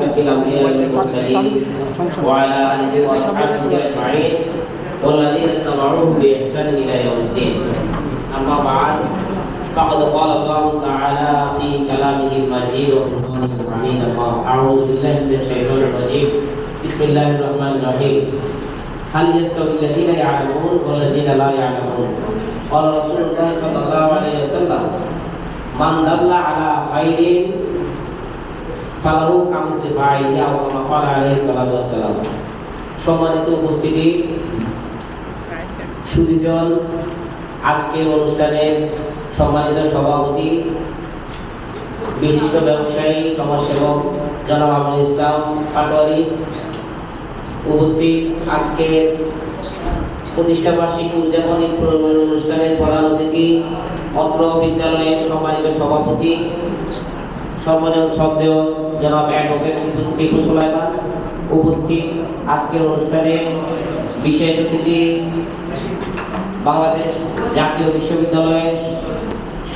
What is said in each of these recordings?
أشرف الأنبياء والمرسلين وعلى آله وأصحابه أجمعين والذين اتبعوه بإحسان إلى يوم الدين. أما بعد فقد قال الله تعالى في كلامه المجيد وفرقانه الحميد. أعوذ بالله من الشيطان الرجيم. بسم الله الرحمن الرحيم. هل يستوي الذين يعلمون والذين لا يعلمون؟ قال رسول الله صلى الله عليه وسلم من دل على خير فله كمثل فاعله أو كما قال عليه الصلاة والسلام. সম্মানিত উপস্থিতি, সুধীজন, আজকের অনুষ্ঠানের সম্মানিত সভাপতি, বিশিষ্ট ব্যবসায়ী সমাজসেবক জনাব আবুল ইসলাম পাটোয়ারি, উপস্থিত আজকের প্রতিষ্ঠাবার্ষিকী উদযাপনী অনুষ্ঠানের প্রধান অতিথি, অত্র বিদ্যালয়ের সম্মানিত সভাপতি সর্বজন শ্রদ্ধেয় জনাব অ্যাডভোকেট টিপু সুলাইমান, উপস্থিত আজকের অনুষ্ঠানে বিশেষ অতিথি বাংলাদেশ জাতীয় বিশ্ববিদ্যালয়ের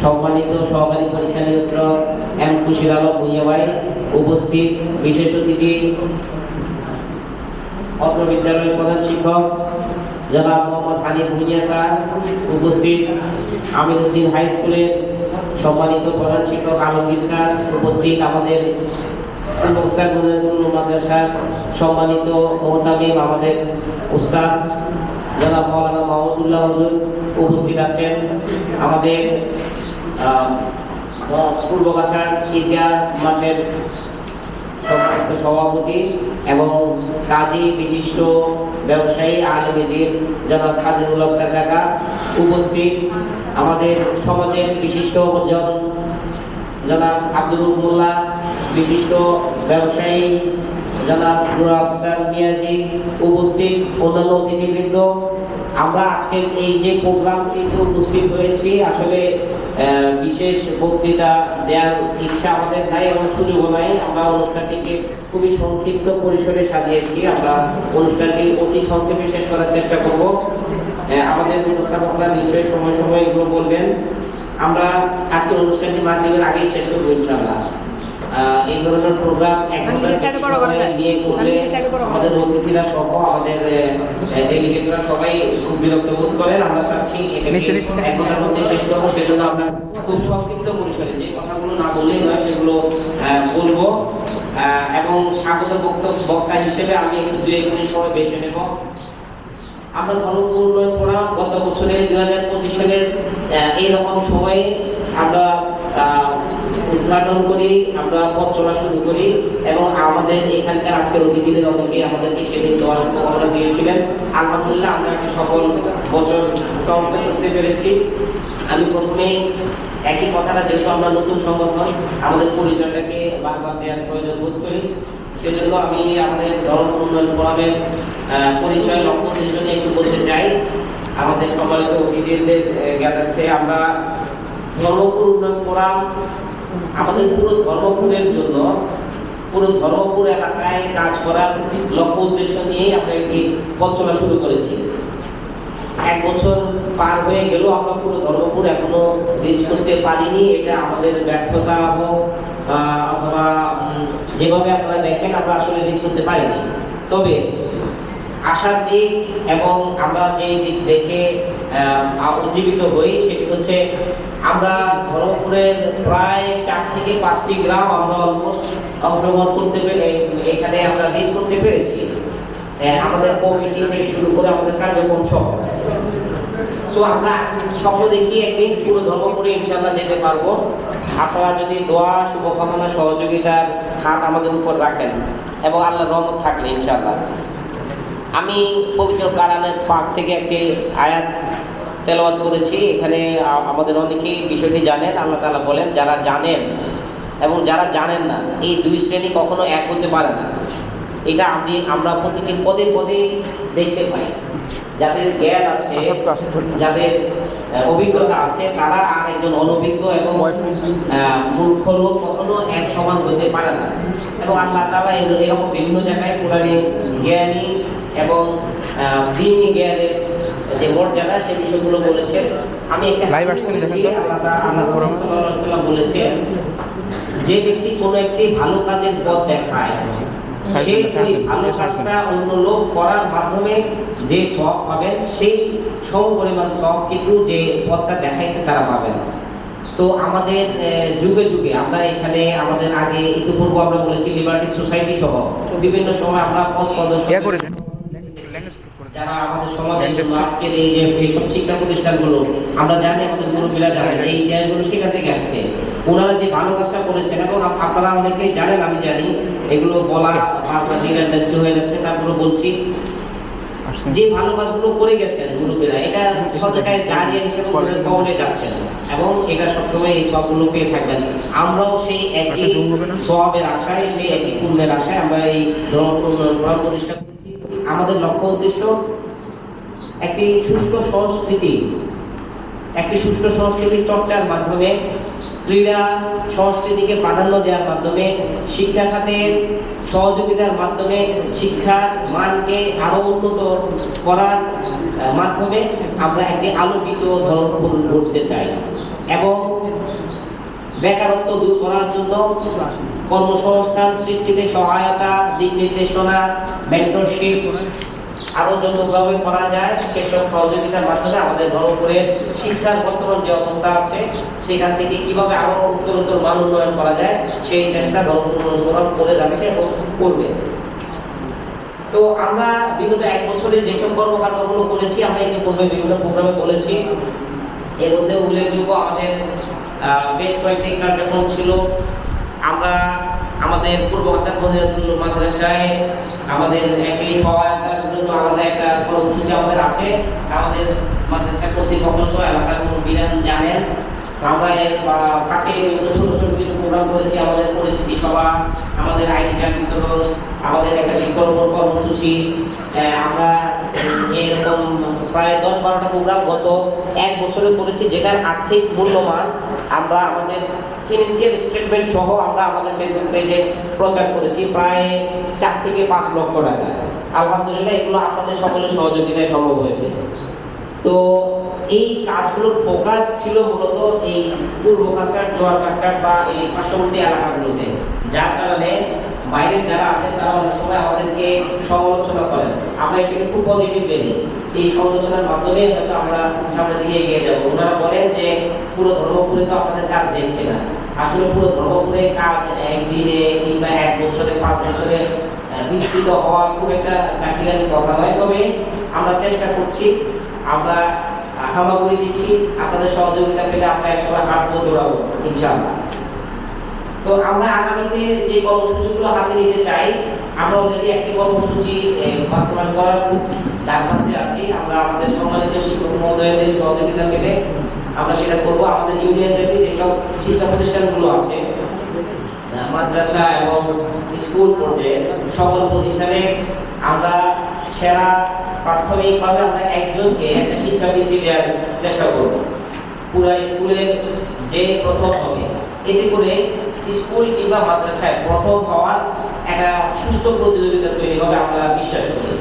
সম্মানিত সহকারী পরীক্ষা নিয়ন্ত্রক এম খুশির আলম ভূঁইয়া ভাই, উপস্থিত বিশেষ অতিথি অত্র বিদ্যালয়ের প্রধান শিক্ষক জনাব মোহাম্মদ হানিফ ভূঁইয়া স্যার, উপস্থিত আমিরউদ্দিন হাই স্কুলের সম্মানিত প্রধান শিক্ষক আলমগীর স্যার, উপস্থিত আমাদের মাদ্রাসার সম্মানিত মোহতামিম আমাদের উস্তাদ জনাব মাওলানা মাহমুদুল্লাহ হুজুর, উপস্থিত আছেন আমাদের পূর্বকাশার ঈদগাহ মাঠের সম্মানিত সভাপতি এবং কাজী বিশিষ্ট ব্যবসায়ী আলেমেদিন জনাব কাজীউল হক স্যার কাকা, উপস্থিত আমাদের সমাজের বিশিষ্ট জন জনাব আব্দুল মোল্লা, বিশিষ্ট ব্যবসায়ী জনাব নুর আফসার মিয়াজি, উপস্থিত অন্যান্য অতিথিবৃন্দ। আমরা আজকের এই যে প্রোগ্রামটিতে উপস্থিত হয়েছি, আসলে বিশেষ বক্তৃতা দেওয়ার ইচ্ছা আমাদের নাই এবং সুযোগও নাই। আমরা অনুষ্ঠানটিকে খুবই সংক্ষিপ্ত পরিসরে সাজিয়েছি। আমরা অনুষ্ঠানটি অতি সংক্ষেপে শেষ করার চেষ্টা করব। আমাদের উপস্থাপকরা নিশ্চয়ই সময় সময় এগুলো বলবেন। আমরা আজকের অনুষ্ঠানটি মাগরিবের আগেই শেষ করবো ইনশাআল্লাহ। এই ধরনের প্রোগ্রাম এক ঘন্টা নিয়ে করলে আমাদের অতিথিরা সহ আমাদের ডেলিগেটরা সবাই খুব বিরক্ত বোধ করেন। আমরা চাচ্ছি এটাকে এক ঘন্টার মধ্যে শেষ করবো। সেজন্য আমরা খুব সংক্ষিপ্ত পরিসরে যে কথাগুলো না বললেই নয় সেগুলো বলবো এবং স্বাগত বক্তা হিসেবে আমি একটু 2-1 মিনিট সময় বেছে নেব। আমরা ধর্মপুর উন্নয়ন ফোরাম গত বছরের 2025 সালের এইরকম সময়ে আমরা উদ্ঘাটন করি, আমরা পথ চলা শুরু করি এবং আমাদের এখানকার আজকের অতিথিদের অনেকে আমাদেরকে সেদিন দেওয়ার শুভকামনা দিয়েছিলেন। আলহামদুলিল্লাহ আমরা একটা সফল বছর সমাপ্ত করতে পেরেছি। আমি প্রথমে একই কথাটা, যেহেতু আমরা নতুন সংগঠন, আমাদের পরিচয়টাকে বারবার দেওয়ার প্রয়োজন বোধ করি, সেজন্য আমি আমাদের ধর্মপুর উন্নয়ন ফোরামের পরিচয় লক্ষ্য উদ্দেশ্য নিয়ে একটু বলতে চাই। আমাদের সম্মানিত অতিথিদের জ্ঞাতার্থে আমরা ধর্মপুর উন্নয়ন ফোরাম আমাদের পুরো ধর্মপুরের জন্য, পুরো ধর্মপুর এলাকায় কাজ করার লক্ষ্য উদ্দেশ্য নিয়েই আমরা একটি পথ চলা শুরু করেছি। 1 বছর পার হয়ে গেল, আমরা পুরো ধর্মপুর এখনো রিচ করতে পারিনি। এটা আমাদের ব্যর্থতা হোক অথবা যেভাবে আপনারা দেখেন, আমরা আসলে রিচ করতে পারিনি। তবে আশার দিক এবং আমরা যে দিক দেখে উজ্জীবিত হই সেটি হচ্ছে আমরা ধর্মপুরের প্রায় 4 থেকে 5টি গ্রাম আমরা অলমোস্ট অংশগ্রহণ করতে পেরে এখানে আমরা রিচ করতে পেরেছি, আমাদের কমিটি থেকে শুরু করে আমাদের কার্যক্রম সহ। সো আমরা স্বপ্ন দেখি একদিন পুরো ধর্মপুরে ইনশাআল্লাহ যেতে পারবো। আপনারা যদি দোয়া, শুভকামনা, সহযোগিতার হাত আমাদের উপর রাখেন এবং আল্লাহর রহমত থাকলে ইনশাআল্লাহ। আমি পবিত্র কোরআনের পাক থেকে একটি আয়াত তেলাওয়াত করেছি। এখানে আমাদের অনেকেই বিষয়টি জানেন। আল্লাহ তাআলা বলেন, যারা জানেন এবং যারা জানেন না, এই 2 শ্রেণী কখনো এক হতে পারে না। এটা আমরা প্রতিটি পদে পদে দেখতে পাই। যাদের জ্ঞান আছে, যাদের অভিজ্ঞতা আছে, তারা আর একজন অনভিজ্ঞ এবং মূর্খ লোক কখনো এক সমান হতে পারে না। এবং আল্লাহ তাআলা এরকম বিভিন্ন জায়গায় কোরআনে জ্ঞানী এবং দ্বীনি জ্ঞানের যে মর্যাদা সে বিষয়গুলো বলেছেন। আমি একটা আল্লাহ সাল্লাল্লাহু আলাইহি ওয়াসাল্লাম বলেছেন যে ব্যক্তি কোনো একটি ভালো কাজের পথ দেখায়, সে ওই ভালো কাজটা অন্য লোক করার মাধ্যমে যে সওয়াব পাবেন সেই সম পরিমাণ সওয়াব কিন্তু যে পথটা দেখাইছে তারা পাবেন। তো আমাদের যুগে যুগে আমরা এখানে আমাদের আগে ইতিপূর্বে আমরা বলেছি লিবার্টি সোসাইটি সহ বিভিন্ন সময় আমরা পথ প্রদর্শন যারা আমাদের সমাজের জন্য আজকের এই যে এইসব শিক্ষা প্রতিষ্ঠানগুলো আমরা জানি, আমাদের মুরব্বীরা জানেন এই ইতিহাসগুলো সেখান থেকে আসছে। ওনারা যে ভালো কাজটা করেছেন এবং আপনারা অনেকেই জানেন, আমি জানি, এগুলো বলা আপনার রিডান্ডেন্সি হয়ে যাচ্ছে, তারপরে বলছি যে ভালো কাজগুলো করে গেছেন মুরব্বীরা, এটা সদকায়ে জারিয়া হিসেবে ওদের কবলে যাচ্ছেন এবং এটা সবসময় এই সবগুলো পেয়ে থাকবেন। আমরাও সেই একই সওয়াবের আশায়, সেই একই পুণ্যের আশায় আমরা এই ধর্ম উন্নয়ন প্রতিষ্ঠা করেছি। আমাদের লক্ষ্য উদ্দেশ্য একটি সুষ্ঠু সংস্কৃতি চর্চার মাধ্যমে, ক্রীড়া সংস্কৃতিকে প্রাধান্য দেওয়ার মাধ্যমে, শিক্ষা খাতের সহযোগিতার মাধ্যমে, শিক্ষার মানকে আরও উন্নত করার মাধ্যমে আমরা একটি আলোকিত ধর্ম গড়তে চাই এবং বেকারত্ব দূর করার জন্য কর্মসংস্থান সৃষ্টিতে সহায়তা, দিক নির্দেশনা, মেন্টরশিপ আরও যতভাবে করা যায় সেসব সহযোগিতার মাধ্যমে আমাদের ধর্মপুরের শিক্ষার বর্তমান যে অবস্থা আছে সেখান থেকে কীভাবে আরও উত্তরোত্তর মান উন্নয়ন করা যায় সেই চেষ্টা ধর্মপুর উন্নয়ন করে যাচ্ছে এবং করবে। তো আমরা বিগত 1 বছরে যেসব কর্মকাণ্ডগুলো করেছি, আমরা ইতিপূর্বে বিভিন্ন প্রোগ্রামে বলেছি, এর মধ্যে উল্লেখযোগ্য আমাদের বেশ কয়েকটি কার্যক্রম ছিল। আমরা আমাদের পূর্ব হাসান ফজিলাতুল মাদ্রাসায় আমাদের একটি সহায়তার জন্য আলাদা একটা কর্মসূচি আমাদের আছে। আমাদের মাদ্রাসা কর্তৃপক্ষ সহ এলাকার মুরব্বীরা জানেন, আমরা এর ফাঁকে বিভিন্ন ছোট ছোট কিছু প্রোগ্রাম করেছি। আমাদের পরিচিতি সভা, আমাদের আইডি কার্ড বিতরণ, আমাদের একটা বৃক্ষরোপণ কর্মসূচি, আমরা এরকম প্রায় 10-12টা প্রোগ্রাম গত 1 বছরে করেছি, যেটার আর্থিক মূল্যমান আমরা আমাদের ফিনান্সিয়াল স্টেটমেন্ট সহ আমরা আমাদের ফেসবুক পেজে প্রচার করেছি প্রায় 4 থেকে 5 লক্ষ টাকা। আলহামদুলিল্লাহ এগুলো আপনাদের সকলের সহযোগিতায় সম্ভব হয়েছে। তো এই কাজগুলোর ফোকাস ছিল মূলত এই পূর্ব কাছাড়, জোয়ার কাছাড় বা এই পার্শ্ববর্তী এলাকাগুলোতে, যার কারণে বাইরের যারা আছেন তারা অনেক সময় আমাদেরকে সমালোচনা করেন। আমরা এটাকে খুব পজিটিভ বেনি, এই সমালোচনার মাধ্যমে হয়তো আমরা সামনের দিকে এগিয়ে যাবো। ওনারা বলেন যে পুরো ধর্মপুরে তো আপনাদের কাজ দেখছে না। আসলে পুরো ধর্মপুরে কাজ একদিনে কিংবা 1 বছরে 5 বছরে বিস্তৃত হওয়া খুব একটা চাকরিকারী কথা নয়। তবে আমরা চেষ্টা করছি, আমরা হামাগুড়ি দিচ্ছি, আপনাদের সহযোগিতা পেলে আমরা একসময় হাঁটবো, দৌড়াবো ইনশাআল্লাহ। তো আমরা আগামীতে যে কর্মসূচিগুলো হাতে নিতে চাই, আমরা অলরেডি একটি কর্মসূচি বাস্তবায়ন করার খুব ডাকবান্তে আছি। আমরা আমাদের সম্মানিত শিক্ষক মহোদয়দের সহযোগিতা পেলে আমরা সেটা করবো। আমাদের ইউনিয়ন ব্যাপী যেসব শিক্ষা প্রতিষ্ঠানগুলো আছে, মাদ্রাসা এবং স্কুল পর্যায়ে সকল প্রতিষ্ঠানে আমরা সেরা প্রাথমিকভাবে আমরা একজনকে একটা শিক্ষাবৃত্তি দেওয়ার চেষ্টা করব। পুরো স্কুলের যে প্রথম হবে, এতে করে স্কুল কিংবা মাদ্রাসায় প্রথম হওয়ার একটা সুস্থ প্রতিযোগিতা তৈরি হবে আমরা বিশ্বাস করি।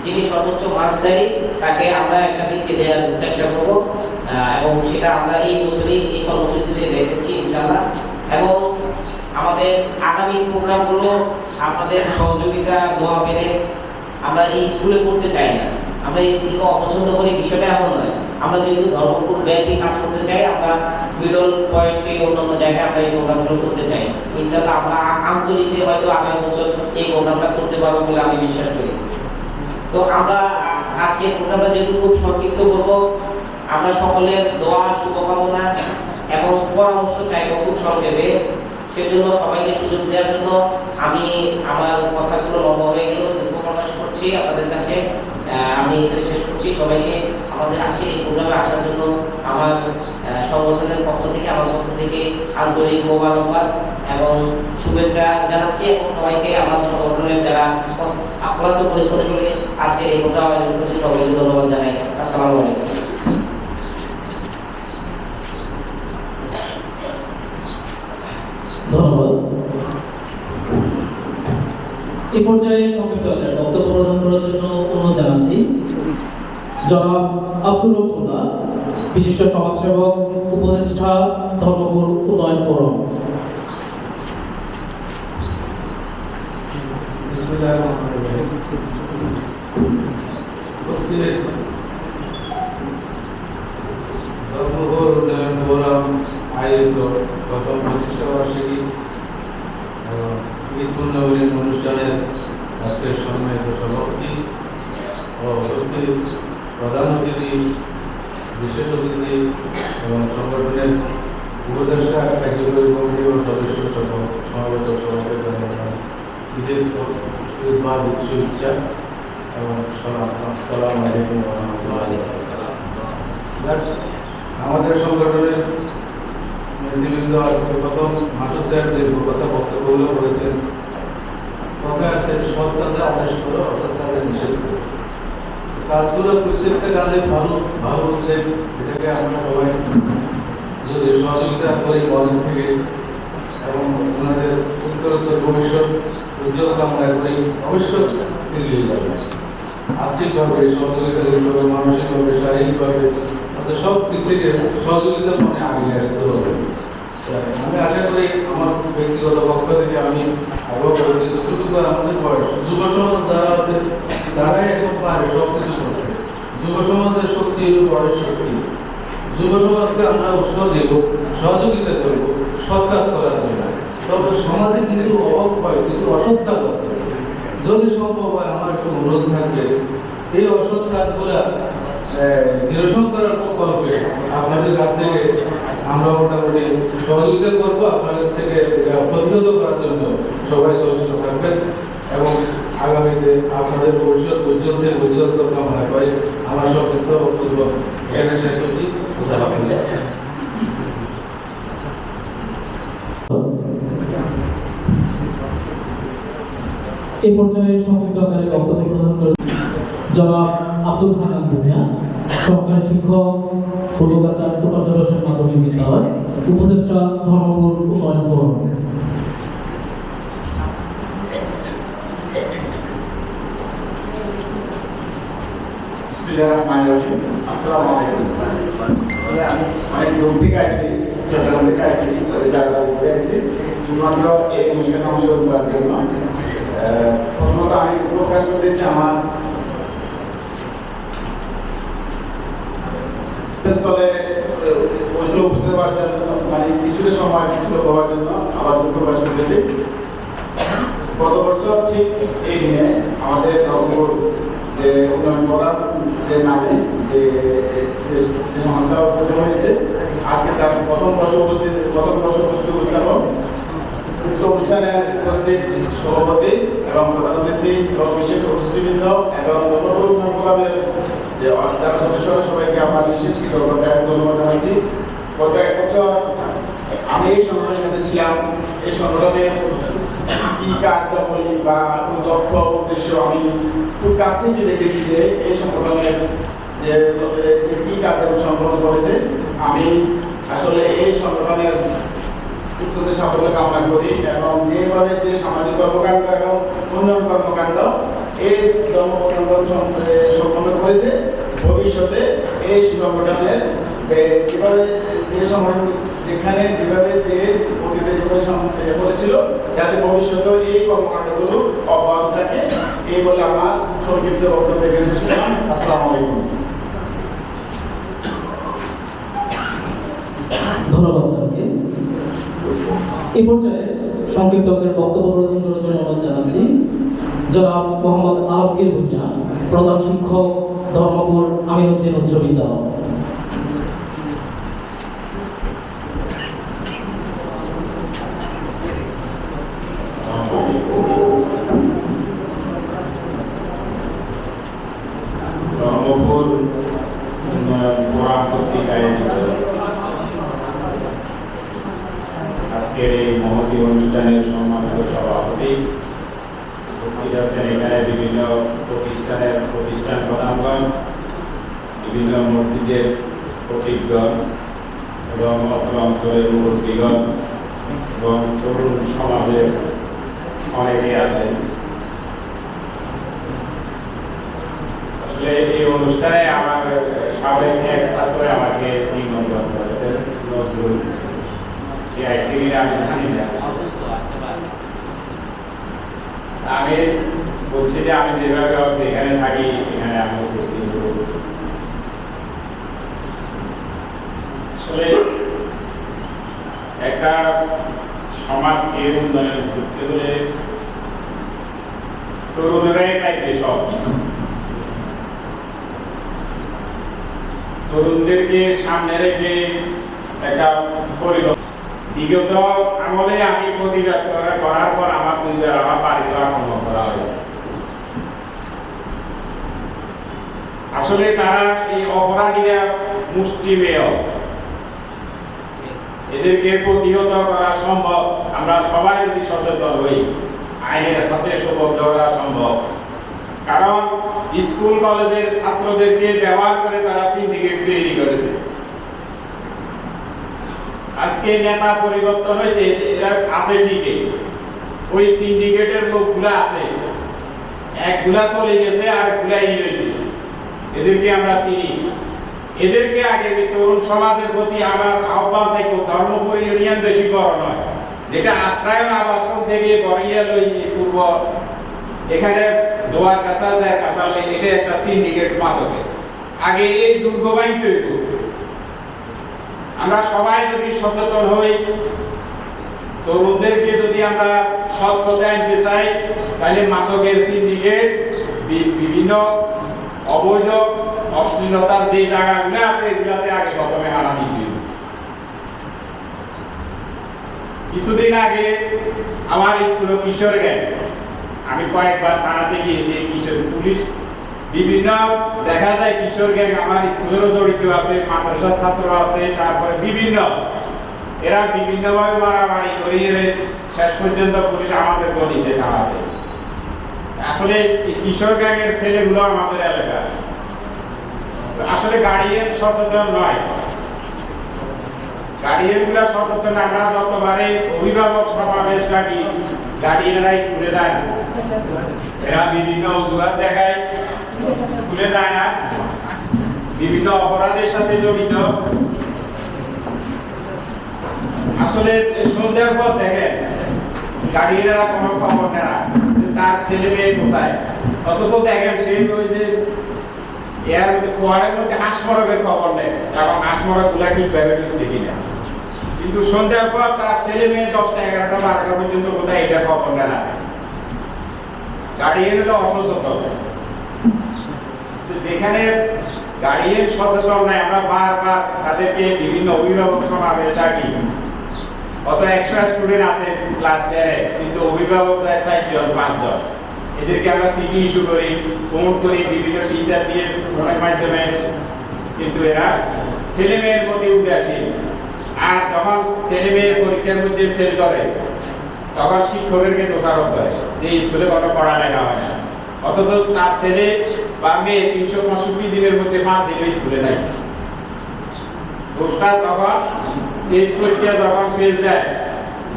যিনি সর্বোচ্চ মার্কসধারী তাকে আমরা একটা বৃত্তি দেওয়ার চেষ্টা করব এবং সেটা আমরা এই বছরই এই কর্মসূচিতে রেখেছি ইনশাআল্লাহ। এবং আমাদের আগামী প্রোগ্রামগুলো আপনাদের সহযোগিতা দোয়া পেলে, আমরা এই স্কুলে করতে চাই না, আমরা এই স্কুলকে অপছন্দ করি বিষয়টা এমন নয়। আমরা যেহেতু ধর্মপুর ব্যাংকে কাজ করতে চাই, আমরা মিডল পয়েন্টে অন্যান্য জায়গায় আমরা এই প্রোগ্রামগুলো করতে চাই। ইনশাআল্লাহ আমরা আন্তরিকে হয়তো আগামী বছর এই প্রোগ্রামটা করতে পারবো বলে আমি বিশ্বাস করি। তো আমরা আজকে প্রোগ্রামটা যেহেতু খুব সংক্ষিপ্ত করবো, আমরা সকলের দোয়া, শুভকামনা এবং পরামর্শ চাইবো খুব সংক্ষেপে। সেজন্য সবাইকে সুযোগ দেওয়ার জন্য আমি আমার কথাগুলো লম্বা হয়ে গেল, দুঃখ প্রকাশ করছি আপনাদের কাছে। আমি এখানে শেষ করছি। সবাইকে আমাদের আজকে এই প্রোগ্রামে আসার জন্য আমার সংগঠনের পক্ষ থেকে, আমার পক্ষ থেকে আন্তরিক মোবারকবাদ এবং শুভেচ্ছা জানাচ্ছি এবং সবাইকে আমার সংগঠনের যারা আক্রান্ত পরিশ্রম করে আজকে এই প্রোগ্রাম আয়োজন করছে সকলকে ধন্যবাদ জানাই। আসসালামু আলাইকুম। ধন্যবাদ। এই পর্যায়ে সংক্ষিপ্ত বক্তব্য প্রদান করার জন্য অনুরোধ জানাচ্ছি জনাব আব্দুর রব্বুল্লাহ, বিশিষ্ট সমাজসেবক, উপদেষ্টা, ধর্মপুর উন্নয়ন ফোরাম। ধর্মঘর উন্নয়ন ফোরাম আয়োজিত প্রথম প্রতিষ্ঠা বার্ষিকী ঈদ পূর্ণমিলন অনুষ্ঠানের আজকের সম্মানিত সভাপতি ও উপস্থিত প্রধান অতিথি, বিশেষ অতিথি এবং সংগঠনের উপদেষ্টা, কার্যকরী কমিটি ও সদস্য সহ সমাবেত সভাপতি জানাই ঈদের বাদ শুভেচ্ছা এবং সালাম আলাইকুম ওয়া রাহমাতুল্লাহি ওয়া বারাকাতুহু। আমাদের সংগঠনের নেতৃবৃন্দ আজকে প্রথম মাসুদ সাহেব যে কথা বক্তব্যগুলো করেছেন, কথা আছে সৎ কাজে আদেশ করো, অসৎ কাজে নিষেধ করো। কাজগুলো প্রত্যেকটা কাজে ভালো ভালো উদ্যোগ, এটাকে আমরা সবাই যদি সহযোগিতা করি মনের থেকে এবং ওনাদের উত্তরোত্তর ভবিষ্যৎ উজ্জ্বল কামনা করি, ভবিষ্যৎ এগিয়ে যাবে। আর্থিকভাবে সহযোগিতা করতে হবে, মানসিকভাবে, শারীরিকভাবে, অর্থাৎ সব দিক থেকে সহযোগিতা মনে আগিয়ে আসতে হবে। আমি আশা করি আমার ব্যক্তিগত পক্ষ থেকে আমি আরও বলছি, যতটুকু আমাদের বয়স, যুব সমাজ যারা আছে তারাই এখন পারে সব কিছু করতে। যুব সমাজের শক্তি হল বড় শক্তি। যুব সমাজকে আমরা উৎসাহ দেব, সহযোগিতা করব সৎ কাজ করার জন্য। তবে সমাজে কিছু অভাব হয়, কিছু অসৎ কাজ আছে, যদি সম্ভব হয় আমার একটু অনুরোধ থাকবে এই অসৎ কাজগুলা নিরসন করার প্রকল্পে আপনাদের কাছ থেকে আমরা মোটামুটি সহযোগিতা করবো। আপনাদের থেকে প্রতিহত করার জন্য সবাই সচেষ্ট থাকবেন এবং আগামীতে আপনাদের ভবিষ্যৎ উজ্জ্বল কামনা করে আমার সংক্ষিপ্ত বক্তব্য এখানে শেষ করছি। খুদা হাফেজ। এই পর্যায়ে সংক্ষিপ্ত আকারে বক্তব্য প্রদান করেন জনাব আব্দুল হান্নান ভূঁইয়া, সহকারী শিক্ষক, পূর্বগাছা তোফাজ্জল হোসেন মাধ্যমিক বিদ্যালয়, উপদেষ্টা ধর্মপুর উন্নয়ন ফোরাম। আসসালামু আলাইকুম। আমি অনেক দূর থেকে আসছি, চট্টগ্রাম থেকে আসছি, আসছি শুধুমাত্র এই অনুষ্ঠানে অংশগ্রহণ করার জন্য। প্রথমত আমি প্রকাশ করতেছি আমার স্থলে উপস্থিত হওয়ার জন্য, মানে কিছুটা সময় হওয়ার জন্য আবার দুঃখ প্রকাশ করতেছি। গত বছর ঠিক এই দিনে আমাদের ধর্মপুর যে উন্নয়ন করার যে নামে যে সংস্থা গঠন হয়েছে, আজকে তার প্রথম বর্ষ উপস্থিত উপস্থাপন। উক্ত অনুষ্ঠানে উপস্থিত সভাপতি এবং প্রধান অতিথি এবং বিশেষ অতিথিবৃন্দ এবং ধর্মপুর উন্নয়ন ফোরামের যে যারা সদস্যরা সবাইকে আমার বিশেষ কৃতজ্ঞতা এবং ধন্যবাদ জানাচ্ছি। গত এক বছর আমি এই সংগঠনের সাথে ছিলাম। এই সংগঠনের কি কার্যাবলী বা লক্ষ্য উদ্দেশ্য আমি খুব কাছ থেকে দেখেছি যে এই সংগঠনের যে কি কার্যাবলী সম্পন্ন করেছে। আমি আসলে এই সংগঠনের উত্তরে সাফল্য কামনা করি এবং যেভাবে যে সামাজিক কর্মকাণ্ড এবং উন্নয়ন কর্মকাণ্ড এই সম্পন্ন করেছে, ভবিষ্যতে এই সংগঠনের যে যেভাবে যে সংগঠন যেখানে যেভাবে যে অতীতে যেভাবে করেছিল, যাতে ভবিষ্যতে এই কর্মকাণ্ডগুলো অব্যাহত থাকে, এই বলে আমার সংক্ষিপ্ত বক্তব্য শেষ করলাম। আসসালামু আলাইকুম। ধন্যবাদ স্যারকে। এই পর্যায়ে সংক্ষিপ্ত আকারে বক্তব্য প্রদান করার জন্য অনুরোধ জানাচ্ছি জনাব মোহাম্মদ আলমগীর ভূঁইয়া, প্রধান শিক্ষক, ধর্মপুর আমিনউদ্দিন উচ্চ বিদ্যালয়। ধর্মপুর ফোরাম কর্তৃক আয়োজিত আজকের এই মহতী অনুষ্ঠানের সম্মানিত সভাপতি, উপস্থিত আছেন এখানে বিভিন্ন প্রতিষ্ঠান প্রধানগণ, বিভিন্ন মসজিদের প্রতীকগণ এবং অত্র অঞ্চলের মুরব্বীগণ এবং তরুণ সমাজের অনেকে আছেন। আসলে এই অনুষ্ঠানে আমার সাবেক এক ছাত্র আমাকে নিমন্ত্রণ করেছেন, নজরুল। সে আইসিবি আমি জানি না, আমি বলছি যে আমি যেভাবে এখানে থাকি এখানে আমি উপস্থিত হব। আসলে একটা সমাজকে উন্নয়ন করতে হলে তরুণরাই পাইবে সব কিছু। তরুণদেরকে সামনে রেখে একটা পরিবর্তন। বিগত আমলে আমি প্রতিবাদ করার পর আমার দুইবার আমার বাড়িতে আক্রমণ করা হয়েছে। আসলে তারা এই অপরাধীরা মুষ্টিমেয়, এদেরকে প্রতিহত করা সম্ভব আমরা সবাই যদি সচেতন হই, আইনের হাতে সুবদ্ধ করা সম্ভব। কারণ স্কুল কলেজের ছাত্রদেরকে ব্যবহার করে তারা সিন্ডিকেট তৈরি করেছে। আজকে নেতা পরিবর্তন হয়েছে, এরা আছে ঠিকই, ওই সিন্ডিকেটের লোকগুলা আছে, একগুলা চলে গেছে আর একগুলা হয়েছে। এদেরকে আমরা চিনি। এদেরকে আগে তরুণ সমাজের প্রতি আমার আহ্বান থাকবে, ধর্মপুর ইউনিয়ন বেশি বড় নয়, যেটা আশ্রয়ন আবাসন থেকে বরিয়া লই পূর্ব এখানে জোয়ার কাঁচা যায় কাঁচা লই, এটা একটা সিন্ডিকেট মাদকের। আগে এই দুর্গবাহিনী তৈরি করব। আমরা সবাই যদি সচেতন হই, তরুণদেরকে যদি আমরা স্বচ্ছতা আনতে চাই, তাহলে মাদকের সিন্ডিকেট বিভিন্ন অবৈধ অশ্লীলতার যে জায়গাগুলো আছে এগুলাতে আগে প্রথমে হানা দিতে। কিছুদিন আগে আমার স্কুলে কিশোর গ্যাং, আমি কয়েকবার থানাতে গিয়েছি, কিশোর পুলিশ বিভিন্ন দেখা যায় কিশোর গ্যাং আমার স্কুলেরও জড়িত আছে, মাদ্রাসা ছাত্র আছে, তারপরে বিভিন্ন এরা বিভিন্নভাবে মারামারি করিয়ে শেষ পর্যন্ত পুলিশ আমাদের বলেছে থানাতে। আসলে কিশোর গ্যাংয়ের ছেলেগুলো আমাদের এলাকা আসলে গার্ডিয়ান সচেতন নয়। গার্ডিয়ানগুলো সচেতন। আমরা যতবারে অভিভাবক সমাবেশ ডাকি, গার্ডিয়ানরা স্কুলে যায় না, এরা বিভিন্ন অজুহাত দেখায়, স্কুলে যায় না, বিভিন্ন অপরাধের সাথে জড়িত। আসলে সন্ধ্যার পর দেখেন গার্ডিয়ানরা কোনো খবর নেয় না তার ছেলে মেয়ে কোথায়, অথচ দেখেন সে ওই যে এর মধ্যে কোয়ারের মধ্যে হাঁসমরকের খবর নেই এবং হাঁসমরক গুলা ঠিকভাবে দিচ্ছে কিনা, কিন্তু সন্ধ্যার পর তার ছেলে মেয়ে 10টা 11টা 12টা পর্যন্ত কোথায় এটা খবর নেয় না। গার্ডিয়ান হলো অসচেতন। যেখানে গার্ডিয়ান সচেতন নাই, আমরা বারবার তাদেরকে বিভিন্ন অভিভাবক সমাবেশ ডাকি। কত 100 স্টুডেন্ট আছে ক্লাস 10-এ, কিন্তু অভিভাবক যায় 4 জন 5 জন। এদেরকে আমরা সিটি ইস্যু করি, ফোন করি বিভিন্ন টিচার দিয়ে ফোনের মাধ্যমে, কিন্তু এরা ছেলে মেয়ের মধ্যে উদাসীন। আর যখন ছেলে মেয়ে পরীক্ষার মধ্যে ফেল করে তখন শিক্ষকেরকে দোষারোপ করে যে স্কুলে কোনো পড়ালেখা হয় না, অথচ তার ছেলে বা মেয়ে 365 দিনের মধ্যে 5 দিন স্কুলে নাই। দোষটা তখন টেস্ট পরীক্ষা যখন ফেল যায়,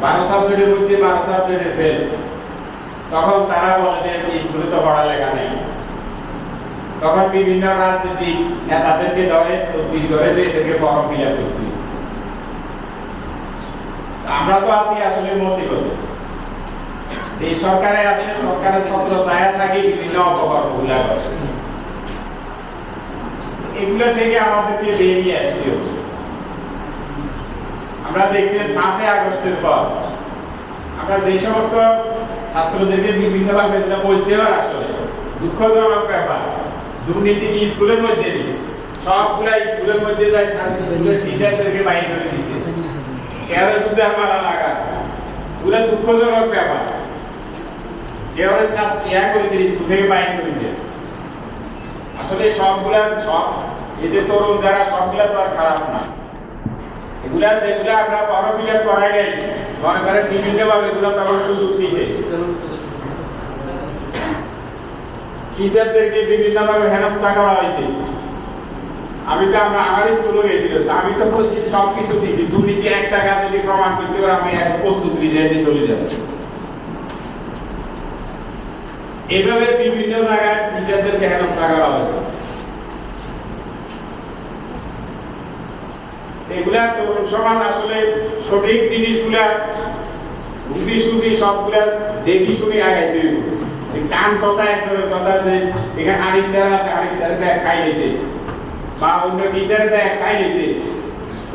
12 সাবজেক্টের মধ্যে 12 সাবজেক্টের ফেল, তখন তারা বলে যে স্কুলে তো পড়ালেখা নেই। তখন বিভিন্ন রাজনৈতিক নেতাদেরকে ধরে তদবির করে যে এদেরকে ফর্ম ফিল আপ করতে। আমরা তো আছি আসলে মুসিবতে, যে সরকারে আছে সরকারের ছত্র ছায়া থাকে বিভিন্ন অপকর্মগুলা করে। এগুলো থেকে আমাদেরকে বেরিয়ে আসতে হবে। আমরা দেখছি 5 আগস্টের পর আমরা যে সমস্ত ছাত্রদেরকে বিভিন্নভাবে বলতে পারি, আসলে দুঃখজনক ব্যাপার, দুর্নীতি কি স্কুলের মধ্যে নেই, সবগুলা স্কুলের মধ্যে যায়, স্কুলের টিচারদেরকে বাইরে করে দিচ্ছে, কেউরে সুদের মারা লাগা, ওগুলা দুঃখজনক ব্যাপার। কেউরে করে দিয়ে স্কুল থেকে বাইরে করে দিয়ে। আসলে সবগুলা সব এই যে তরুণ যারা সবগুলা তো আর খারাপ না, এগুলা যেগুলা আমরা ফর্ম ফিল আপ করাই নাই, মনে করেন বিভিন্নভাবে এগুলো তখন সুযোগ দিয়েছে। টিচারদেরকে বিভিন্নভাবে হেনস্থা করা হয়েছে। আমি তো আমার স্কুলে গেছিল, আমি তো বলছি সবকিছু দিয়েছি, দুর্নীতি 1 টাকা যদি প্রমাণ করতে পারে আমি এক প্রস্তুত রিজাইনে চলে যাব। এভাবে বিভিন্ন জায়গায় টিচারদেরকে হেনস্থা করা হয়েছে। এগুলা তরুণ সমাজ আসলে সঠিক জিনিসগুলা বুঝি সুঝি সবগুলা দেখি শুনি আগাইতে হবে। কান কথা একজনের কথা যে এখানে আরিফ স্যার আছে, আরিফ স্যার ব্যাগ খাই গেছে বা অন্য টিচার ব্যাগ খাই গেছে।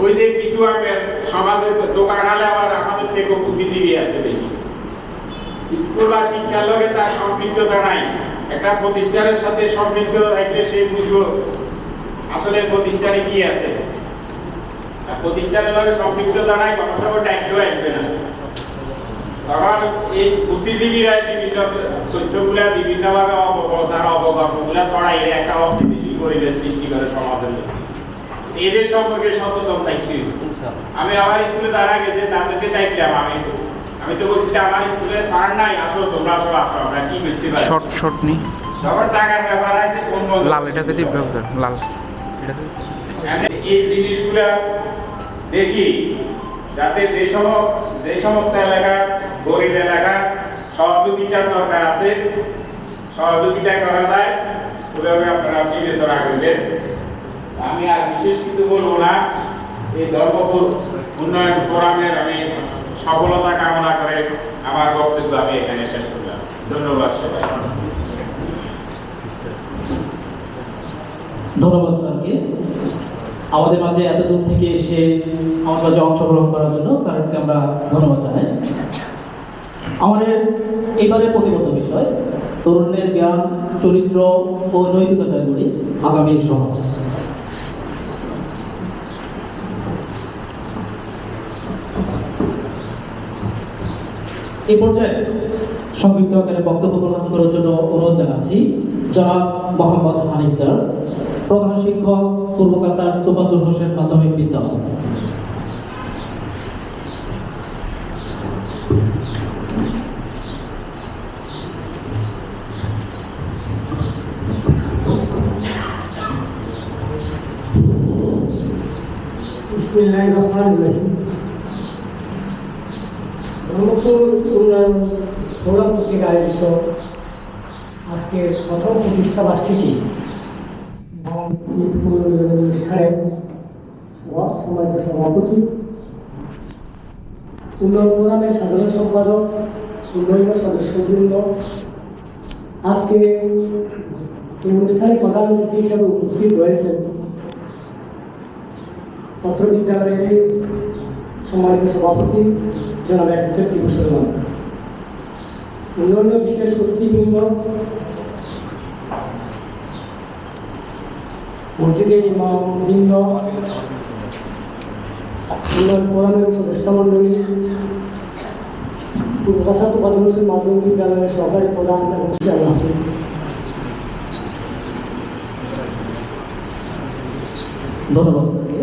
ওই যে কিছু আমাদের সমাজের দোকান আলে আবার আমাদের থেকে বুদ্ধিজীবী আছে বেশি। স্কুল আর শিক্ষার লগে তার সম্পৃক্ততা নাই। একটা প্রতিষ্ঠানের সাথে সম্পৃক্ততা থাকলে সে বুঝবো আসলে প্রতিষ্ঠানে কি আছে। প্রতিষ্ঠানের লগে সম্পৃক্ততা নাই, কোনো সময় ডাকলেও আসবে না। তখন এই বুদ্ধিজীবীরা বিভিন্ন তথ্যগুলা বিভিন্নভাবে অপপ্রচার অপকর্মগুলা ছড়াইলে একটা অস্থিতিশীল পরিবেশ সৃষ্টি করে সমাজের মধ্যে। এদের সম্পর্কে সচেতন থাকতে হবে। আমি আমার স্কুলে যারা গেছে তাদেরকে দেখলাম, আমি তো বলছি যে আমার স্কুলের ফান্ড নাই, আসো তোমরা সব আসো, আমরা কি করতে পারি। শর্ট নেই যখন টাকার ব্যাপার আছে কোন লাল, এটাতে টিপ লাল এই জিনিসগুলা দেখি, যাতে যে সমস্ত এলাকা গরিব এলাকা সহযোগিতার দরকার আছে, সহযোগিতা করা যায়, ওভাবে আপনারা বিবেচনা করবেন। আমি আর বিশেষ কিছু বলবো না। এই ধর্মপুর উন্নয়ন ফোরামের আমি সফলতা কামনা করে আমার বক্তব্য আমি এখানে শেষ করলাম। ধন্যবাদ সবাই। ধন্যবাদ স্যারকে আমাদের মাঝে এত দূর থেকে এসে আমার মাঝে অংশগ্রহণ করার জন্য স্যারকে আমরা ধন্যবাদ জানাই। আমাদের এবারের প্রতিবদ্ধ বিষয় তরুণের জ্ঞান, চরিত্র ও নৈতিকতার গড়ি আগামীর সমাজ। এই পর্যায়ে সংক্ষিপ্ত আকারে বক্তব্য প্রদান করার জন্য অনুরোধ জানাচ্ছি জনাব মোহাম্মদ হানিফ স্যার, প্রধান শিক্ষক, পূর্বকাছার তোফাজ্জল হোসেন মাধ্যমিক বিদ্যালয়। বিসমিল্লাহির রহমানির রহিম। ধর্মপুর উন্নয়ন ফোরাম কর্তৃক আয়োজিত আজকের প্রথম প্রতিষ্ঠা বার্ষিকী এবং ঈদ পুনর্মিলনী অনুষ্ঠানের সম্মানিত সভাপতি, উন্নয়ন ফোরামের সাধারণ সম্পাদক, উন্নয়ন সদস্যবৃন্দ, আজকে এই অনুষ্ঠানে প্রধান অতিথি হিসেবে উপস্থিত রয়েছেন পত্র বিদ্যালয়ের সম্মানিত সভাপতি জনাব অ্যাডভোকেট টিপু সুলেমান, অন্যান্য বিশেষ অতিথিবৃন্দ, মসজিদের ইমামবৃন্দ, উন্নয়ন ফোরামের উপদেষ্টা মণ্ডলী, পূর্বকাছা তোফাজ্জল হোসেন মাধ্যমিক বিদ্যালয়ের সহকারী প্রধান এবং শিক্ষার্থী, ধন্যবাদ স্যারকে।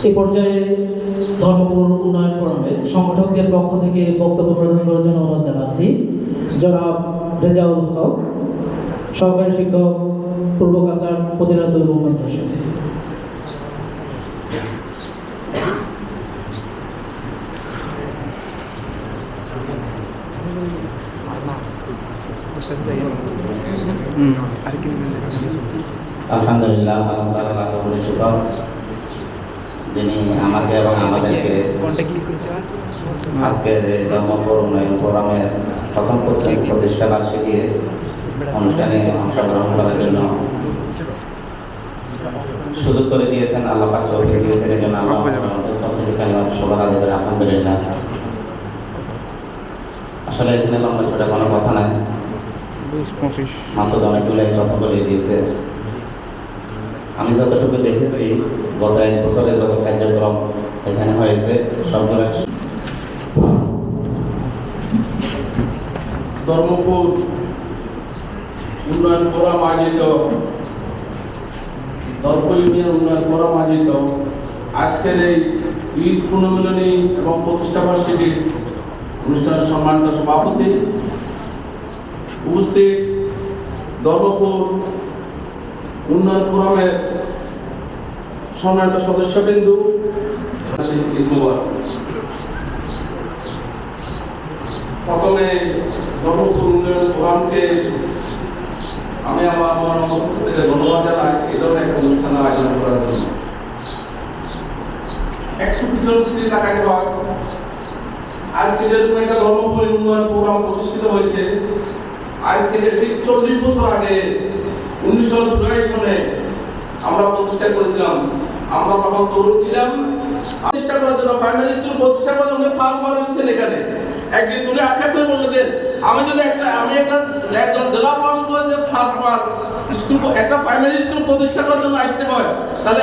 এই পর্যায়ে ধর্মপুর উন্নয়ন ফোরামের সংগঠকদের পক্ষ থেকে বক্তব্য প্রদান করার জন্য অনুরোধ জানাচ্ছি জনাব রেজাউল হক, সহকারী শিক্ষক, পূর্বকাছার মদিনাতুল মাদ্রাসা। আলহামদুলিল্লাহ, যিনি আমাকে এবং আমাদেরকে আজকের ধর্মপুর উন্নয়ন ফোরামের প্রথম প্রতিষ্ঠা বার্ষিকী অনুষ্ঠানে অংশগ্রহণ করার জন্য সুযোগ করে দিয়েছেন, আল্লাহ পাক তৌফিক দিয়েছেন। এই জন্য আমরা সবার আদায় করে আলহামদুলিল্লাহ। আসলে এখানে লম্বা ছোটা কোনো কথা নাই, মাসুদ অনেকগুলো কথা বলে দিয়েছে। আমি যতটুকু দেখেছি গত 1 বছরে যত কার্যক্রম এখানে হয়েছে সবগুলো ধর্মপুর উন্নয়ন ফোরাম আয়োজিত ধর্মপুর ইউনিয়ন উন্নয়ন ফোরাম আয়োজিত আজকের এই ঈদ পুনর্মিলনী এবং প্রতিষ্ঠা বার্ষিকী অনুষ্ঠানের সম্মানিত সভাপতি, উপস্থিত ধর্মপুর উন্নয়ন ফোরামের সম্মানিত সদস্যবৃন্দ, প্রথমে ধর্মপুর উন্নয়ন ফোরামকে আমি আমার অবস্থা থেকে ধন্যবাদ জানাই এই ধরনের একটা অনুষ্ঠানের আয়োজন করার জন্য। একটু পিছনের দিকে তাকাতে হয়, আজকে যেরকম একটা ধর্মপুর উন্নয়ন ফোরাম হয়েছে। আজ থেকে ঠিক 40 বছর আগে 1984 সনে আমরা প্রতিষ্ঠা করেছিলাম। আমরা তখন তরুণ ছিলাম। প্রতিষ্ঠা করার জন্য প্রাইমারি স্কুল প্রতিষ্ঠা করার জন্য ফার্মার এসেছেন এখানে। একদিন তুলে আক্ষেপ করে বললেন, আমি একটা জেলা প্রশাসন যে ফার্মার স্কুল একটা প্রাইমারি স্কুল প্রতিষ্ঠা করার জন্য আসতে হয়, তাহলে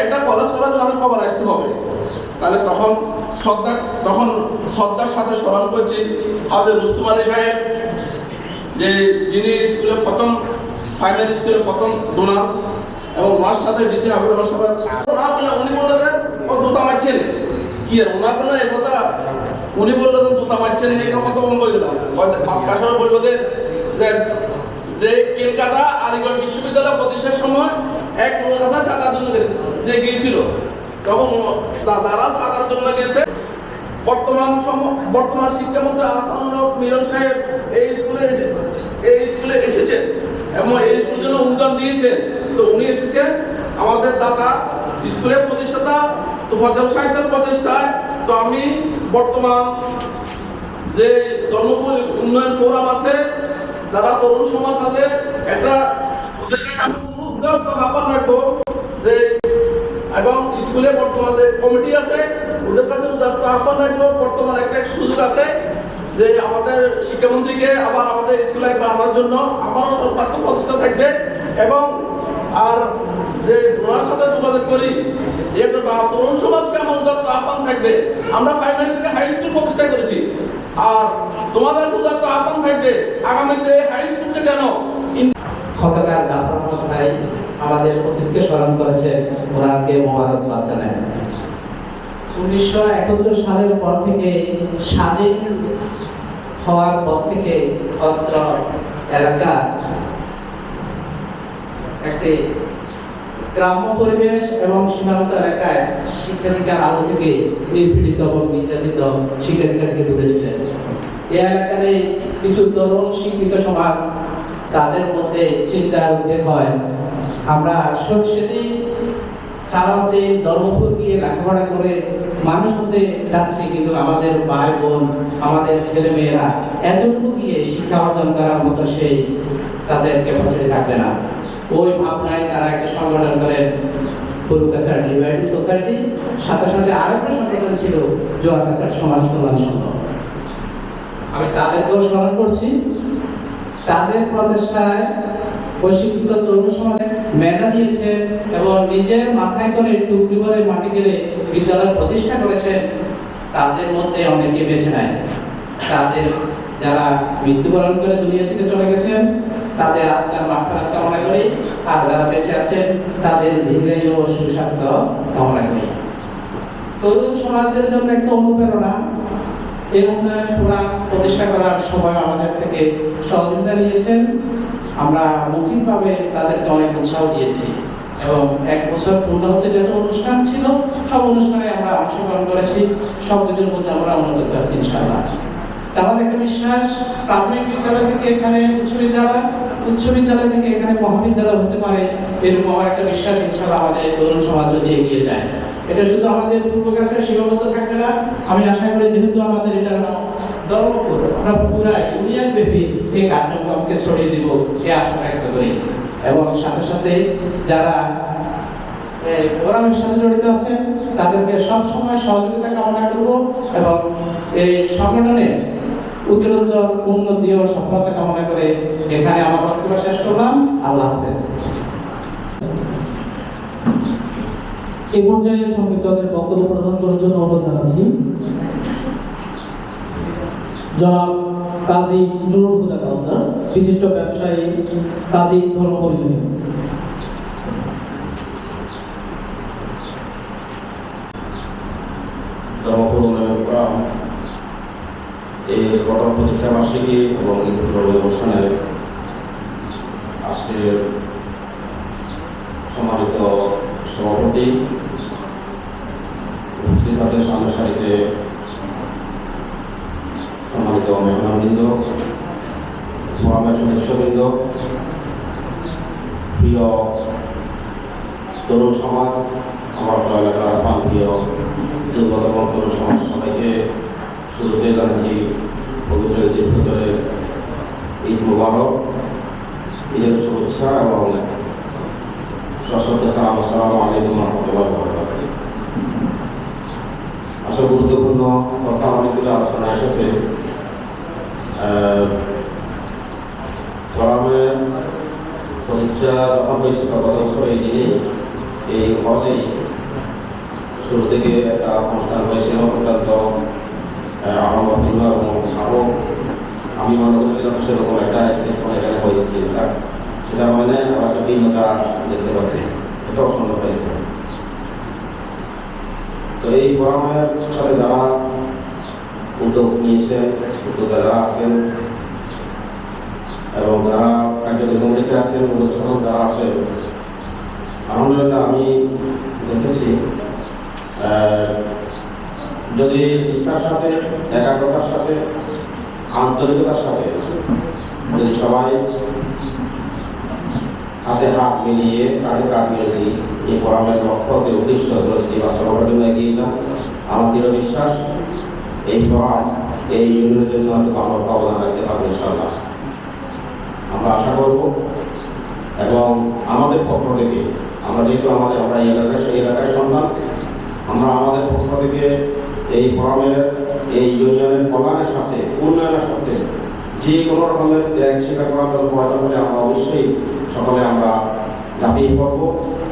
একটা কলেজ করার জন্য আমি কবার আসতে হবে। তাহলে তখন শ্রদ্ধার সাথে স্মরণ করছি হাফেজ রুস্তম আলী সাহেব, যে যিনি স্কুলে প্রথম প্রাইমারি স্কুলে প্রথম ডোনার, এবং ওনার সাথে ডিসি হাবিবুল্লাহ সাহেব উনি বললেন ও জুতা মারছেন কি আর ওনার কোনো একথা উনি বললেন জুতা মারছেন এই কথা বন্ধ করে দিলাম। কাশর বলল যে কেলকাটা আলিগড় বিশ্ববিদ্যালয় প্রতিষ্ঠার সময় এক কলকাতা চাঁদার জন্য যে গিয়েছিল, তখন যারা চাঁদার জন্য গেছে বর্তমান শিক্ষামন্ত্রী আসানুর মিলন সাহেব এই স্কুলে এসেছেন এবং এই স্কুলের জন্য অনুদান দিয়েছেন। তো উনি এসেছেন আমাদের দাদা স্কুলের প্রতিষ্ঠাতা তোফাজ্জল সাহেবের প্রচেষ্টায়। তো আমি বর্তমান যে ধর্মপুর উন্নয়ন ফোরাম আছে, যারা তরুণ সমাজ আছে, একটা ওদের কাছে আমি অনুরোধ আহ্বান রাখবো যে, এবং স্কুলে বর্তমান যে কমিটি আছে ওদের কাছে আহ্বান রাখবো, বর্তমানে একটা সুযোগ আছে যে আমাদের শিক্ষামন্ত্রীকে আবার আমাদের স্কুলে আনার জন্য আমারও সর্বাত্মক প্রচেষ্টা থাকবে। এবং আর যে ওনার সাথে যোগাযোগ করি তরুণ সমাজকে আমার আহ্বান থাকবে, আমরা প্রাইমারি থেকে হাই স্কুল প্রতিষ্ঠা করেছি, আর তোমাদের উদাত্ত আহ্বান থাকবে আগামীতে হাই স্কুলকে যেন খন্দকার জাফর আহমদ ভাই আমাদের অতীতকে স্মরণ করেছে, ওনাকে মোবারকবাদ জানাই। 1971 সালের পর থেকে স্বাধীন হওয়ার পর থেকে অত্র এলাকা একটি গ্রাম্য পরিবেশ এবং সীমান্ত এলাকায় শিক্ষার্থীকার আলো থেকে নিপীড়িত এবং নির্যাতিত শিক্ষার্থীদেরকে তুলেছিলেন। এই এলাকার কিছু তরুণ শিক্ষিত সমাজ, তাদের মধ্যে চিন্তার উদ্বেগ হয়, আমরা সরস্বতী চালাতে ধর্মপুর গিয়ে লেখাপড়া করে মানুষ হতে যাচ্ছি, কিন্তু আমাদের ভাই বোন আমাদের ছেলে মেয়েরা এতটুকু গিয়ে শিক্ষা অর্জন করার মতো সেই তাদের ক্যাপাসিটি থাকবে না। ওই ভাবনায় তারা একটা সংগঠন করেন, ফুলগাছার ডিভাইডি সোসাইটি, সাথে সাথে আরেকটা সংগঠন ছিল জোয়ারগাছার সমাজ কল্যাণ সংঘ। আমি তাদেরকেও স্মরণ করছি। তাদের প্রচেষ্টায় প্রশিক্ষিত তরুণ সমাজে মেধা দিয়েছে এবং নিজের মাথায় করে টুকরি করে মাটি কেড়ে বিদ্যালয় প্রতিষ্ঠা করেছেন। তাদের মধ্যে অনেকে বেছে নেয়, তাদের যারা মৃত্যুবরণ করে দুনিয়া থেকে চলে গেছেন তাদের আত্মার মাগফিরাত কামনা করি, আর যারা বেঁচে আছেন তাদের দীর্ঘায়ু ও সুস্বাস্থ্য কামনা করি। তরুণ সমাজের জন্য একটা অনুপ্রেরণা, এই উন্নয়ন প্রোগ্রাম প্রতিষ্ঠা করার সময় আমাদের থেকে সহযোগিতা নিয়েছেন। আমরা মৌখিকভাবে তাদেরকে অনেক উৎসাহ দিয়েছি এবং 1 বছর পূর্ণ হতে যত অনুষ্ঠান ছিল সব অনুষ্ঠানে আমরা অংশগ্রহণ করেছি। সব কিছুর মধ্যে আমরা উন্নত করতে পারছি ইনশাআল্লাহ। আমাদের একটা বিশ্বাস, প্রাথমিক বিদ্যালয় থেকে এখানে উচ্চ বিদ্যালয় থেকে এখানে মহাবিদ্যালয় হতে পারে, এরকম আমার একটা বিশ্বাস ইনশাআল্লাহ আমাদের তরুণ সমাজ যদি এগিয়ে যায়। এটা শুধু আমাদের পূর্বকাছে সীমাবদ্ধ থাকবে না। আমি আশা করি যেহেতু আমাদের এটা ধর্মপুর, আমরা পুরা ইউনিয়ন ব্যাপী এই কার্যক্রমকে ছড়িয়ে দিব এই আশা ব্যক্ত করি। এবং সাথে সাথে যারা ফোরামের সাথে জড়িত আছেন তাদেরকে সবসময় সহযোগিতা কামনা করব এবং এই সংগঠনের উত্তরোত্তর উন্নতি ও সফলতা কামনা করে এখানে আমার বক্তব্য শেষ করলাম। আল্লাহ হাফেজ। এই পর্যায়ে সংক্ষিপ্তদের বক্তব্য প্রদান করার জন্য অনুরোধ জানাচ্ছি জনাব কাজী নুরুল হুদা কাউসার, বিশিষ্ট ব্যবসায়ী, কাজী ধর্মপরিজনী। ধর্মপুর উন্নয়ন ফোরাম এই প্রথম প্রতিষ্ঠা বার্ষিকী এবং এই অনুষ্ঠানে আজকের সম্মানিত সভাপতি, উপস্থিত আছেন সামনের সারিতে সম্মানিত মেহমানবৃন্দ, ফোরামের সদস্যবৃন্দ, প্রিয় তরুণ সমাজ, আমার এলাকার প্রান্তীয় যুবক এবং তরুণ সমাজ, সবাইকে শুরুতে জানাচ্ছি পবিত্র ঈদের ভিতরে মুবারক, ঈদের শুভেচ্ছা এবং সশস্ত্র সালাম। আসসালামু আলাইকুম ওয়া রাহমাতুল্লাহি ওয়া বারাকাতুহু। আসলে গুরুত্বপূর্ণ কথা অনেকগুলো আলোচনা এসেছে। ফোরামের প্রতিষ্ঠা যখন হয়েছিল গত বছর এই দিনে এই হলেই শুরু থেকে একটা অনুষ্ঠান হয়েছিল, অত্যন্ত আনন্দপূর্ণ এবং আরও আমি মনে করেছিলাম সেরকম একটা স্টেজ ফোন এখানে হয়েছিল, সেটা মানে আবার একটা ভিন্নতা দেখতে পাচ্ছি, এটাও সুন্দর হয়েছে। তো এই ফোরামের সাথে যারা উদ্যোগ নিয়েছেন, উদ্যোক্তা যারা আছেন এবং যারা কার্যকরী কমিটিতে আছেন, উদ্যোগ সহ যারা আছেন, আলহামদুলিল্লাহ আমি দেখেছি যদি নিষ্ঠার সাথে, একাগ্রতার সাথে, আন্তরিকতার সাথে যদি সবাই হাতে হাত মিলিয়ে, কাঁধে কাঁধ মিলিয়ে দিই, এই ফোরামের লক্ষ্য যে উদ্দেশ্যগুলো যদি বাস্তবায়নের জন্য এগিয়ে যান, আমার দৃঢ় বিশ্বাস এই ফোরাম এই ইউনিয়নের জন্য একটু ভালো অবদান রাখতে পারবে ইনশাআল্লাহ। আমরা আশা করব এবং আমাদের পক্ষ থেকে আমরা যেহেতু আমরা এই এলাকায় সেই এলাকায় সন্তান, আমরা আমাদের পক্ষ থেকে এই ফোরামের এই ইউনিয়নের কল্যাণের সাথে, উন্নয়নের সাথে যে কোনো রকমের ত্যাগ স্বীকার করার জন্য প্রয়োজন হলে আমরা অবশ্যই সকলে আমরা ঝাঁপিয়ে পড়ব,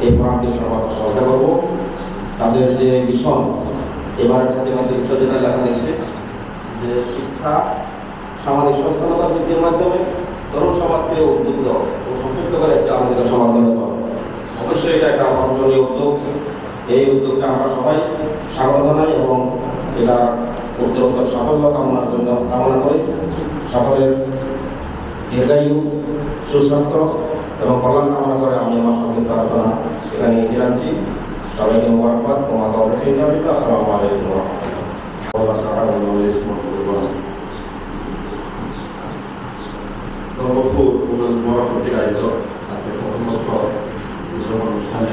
এই ফোরামকে সহায়তা করব। তাদের যে মিশন, এবারের মধ্যে বিষয় যেটা লেখা দেখছে যে শিক্ষা সামাজিক সচেতনতা বৃদ্ধির মাধ্যমে তরুণ সমাজকে উদ্বুদ্ধ ও সম্পৃক্ত করে একটা আমাদের সমাজ গড়ে তোলা। অবশ্যই এটা একটা প্রশংসনীয় উদ্যোগ। এই উদ্যোগটা আমরা সবাই স্বাগত জানাই এবং এটার উত্তরোত্তর সাফল্য কামনার জন্য কামনা করি। সকলের দীর্ঘায়ু, সুস্বাস্থ্য এবং কল্যাণ কামনা করে আমি আমার সংক্ষিপ্ত আলোচনা এখানে এগিয়ে রাখছি। সবাইকে মোবারকবাদ। আসসালামু আলাইকুম ওয়া রাহমাতুল্লাহি। ধর্মপুর উন্নয়ন মহড়া কর্তৃক আয়োজিত আজকে প্রথম বর্ষ অনুষ্ঠানে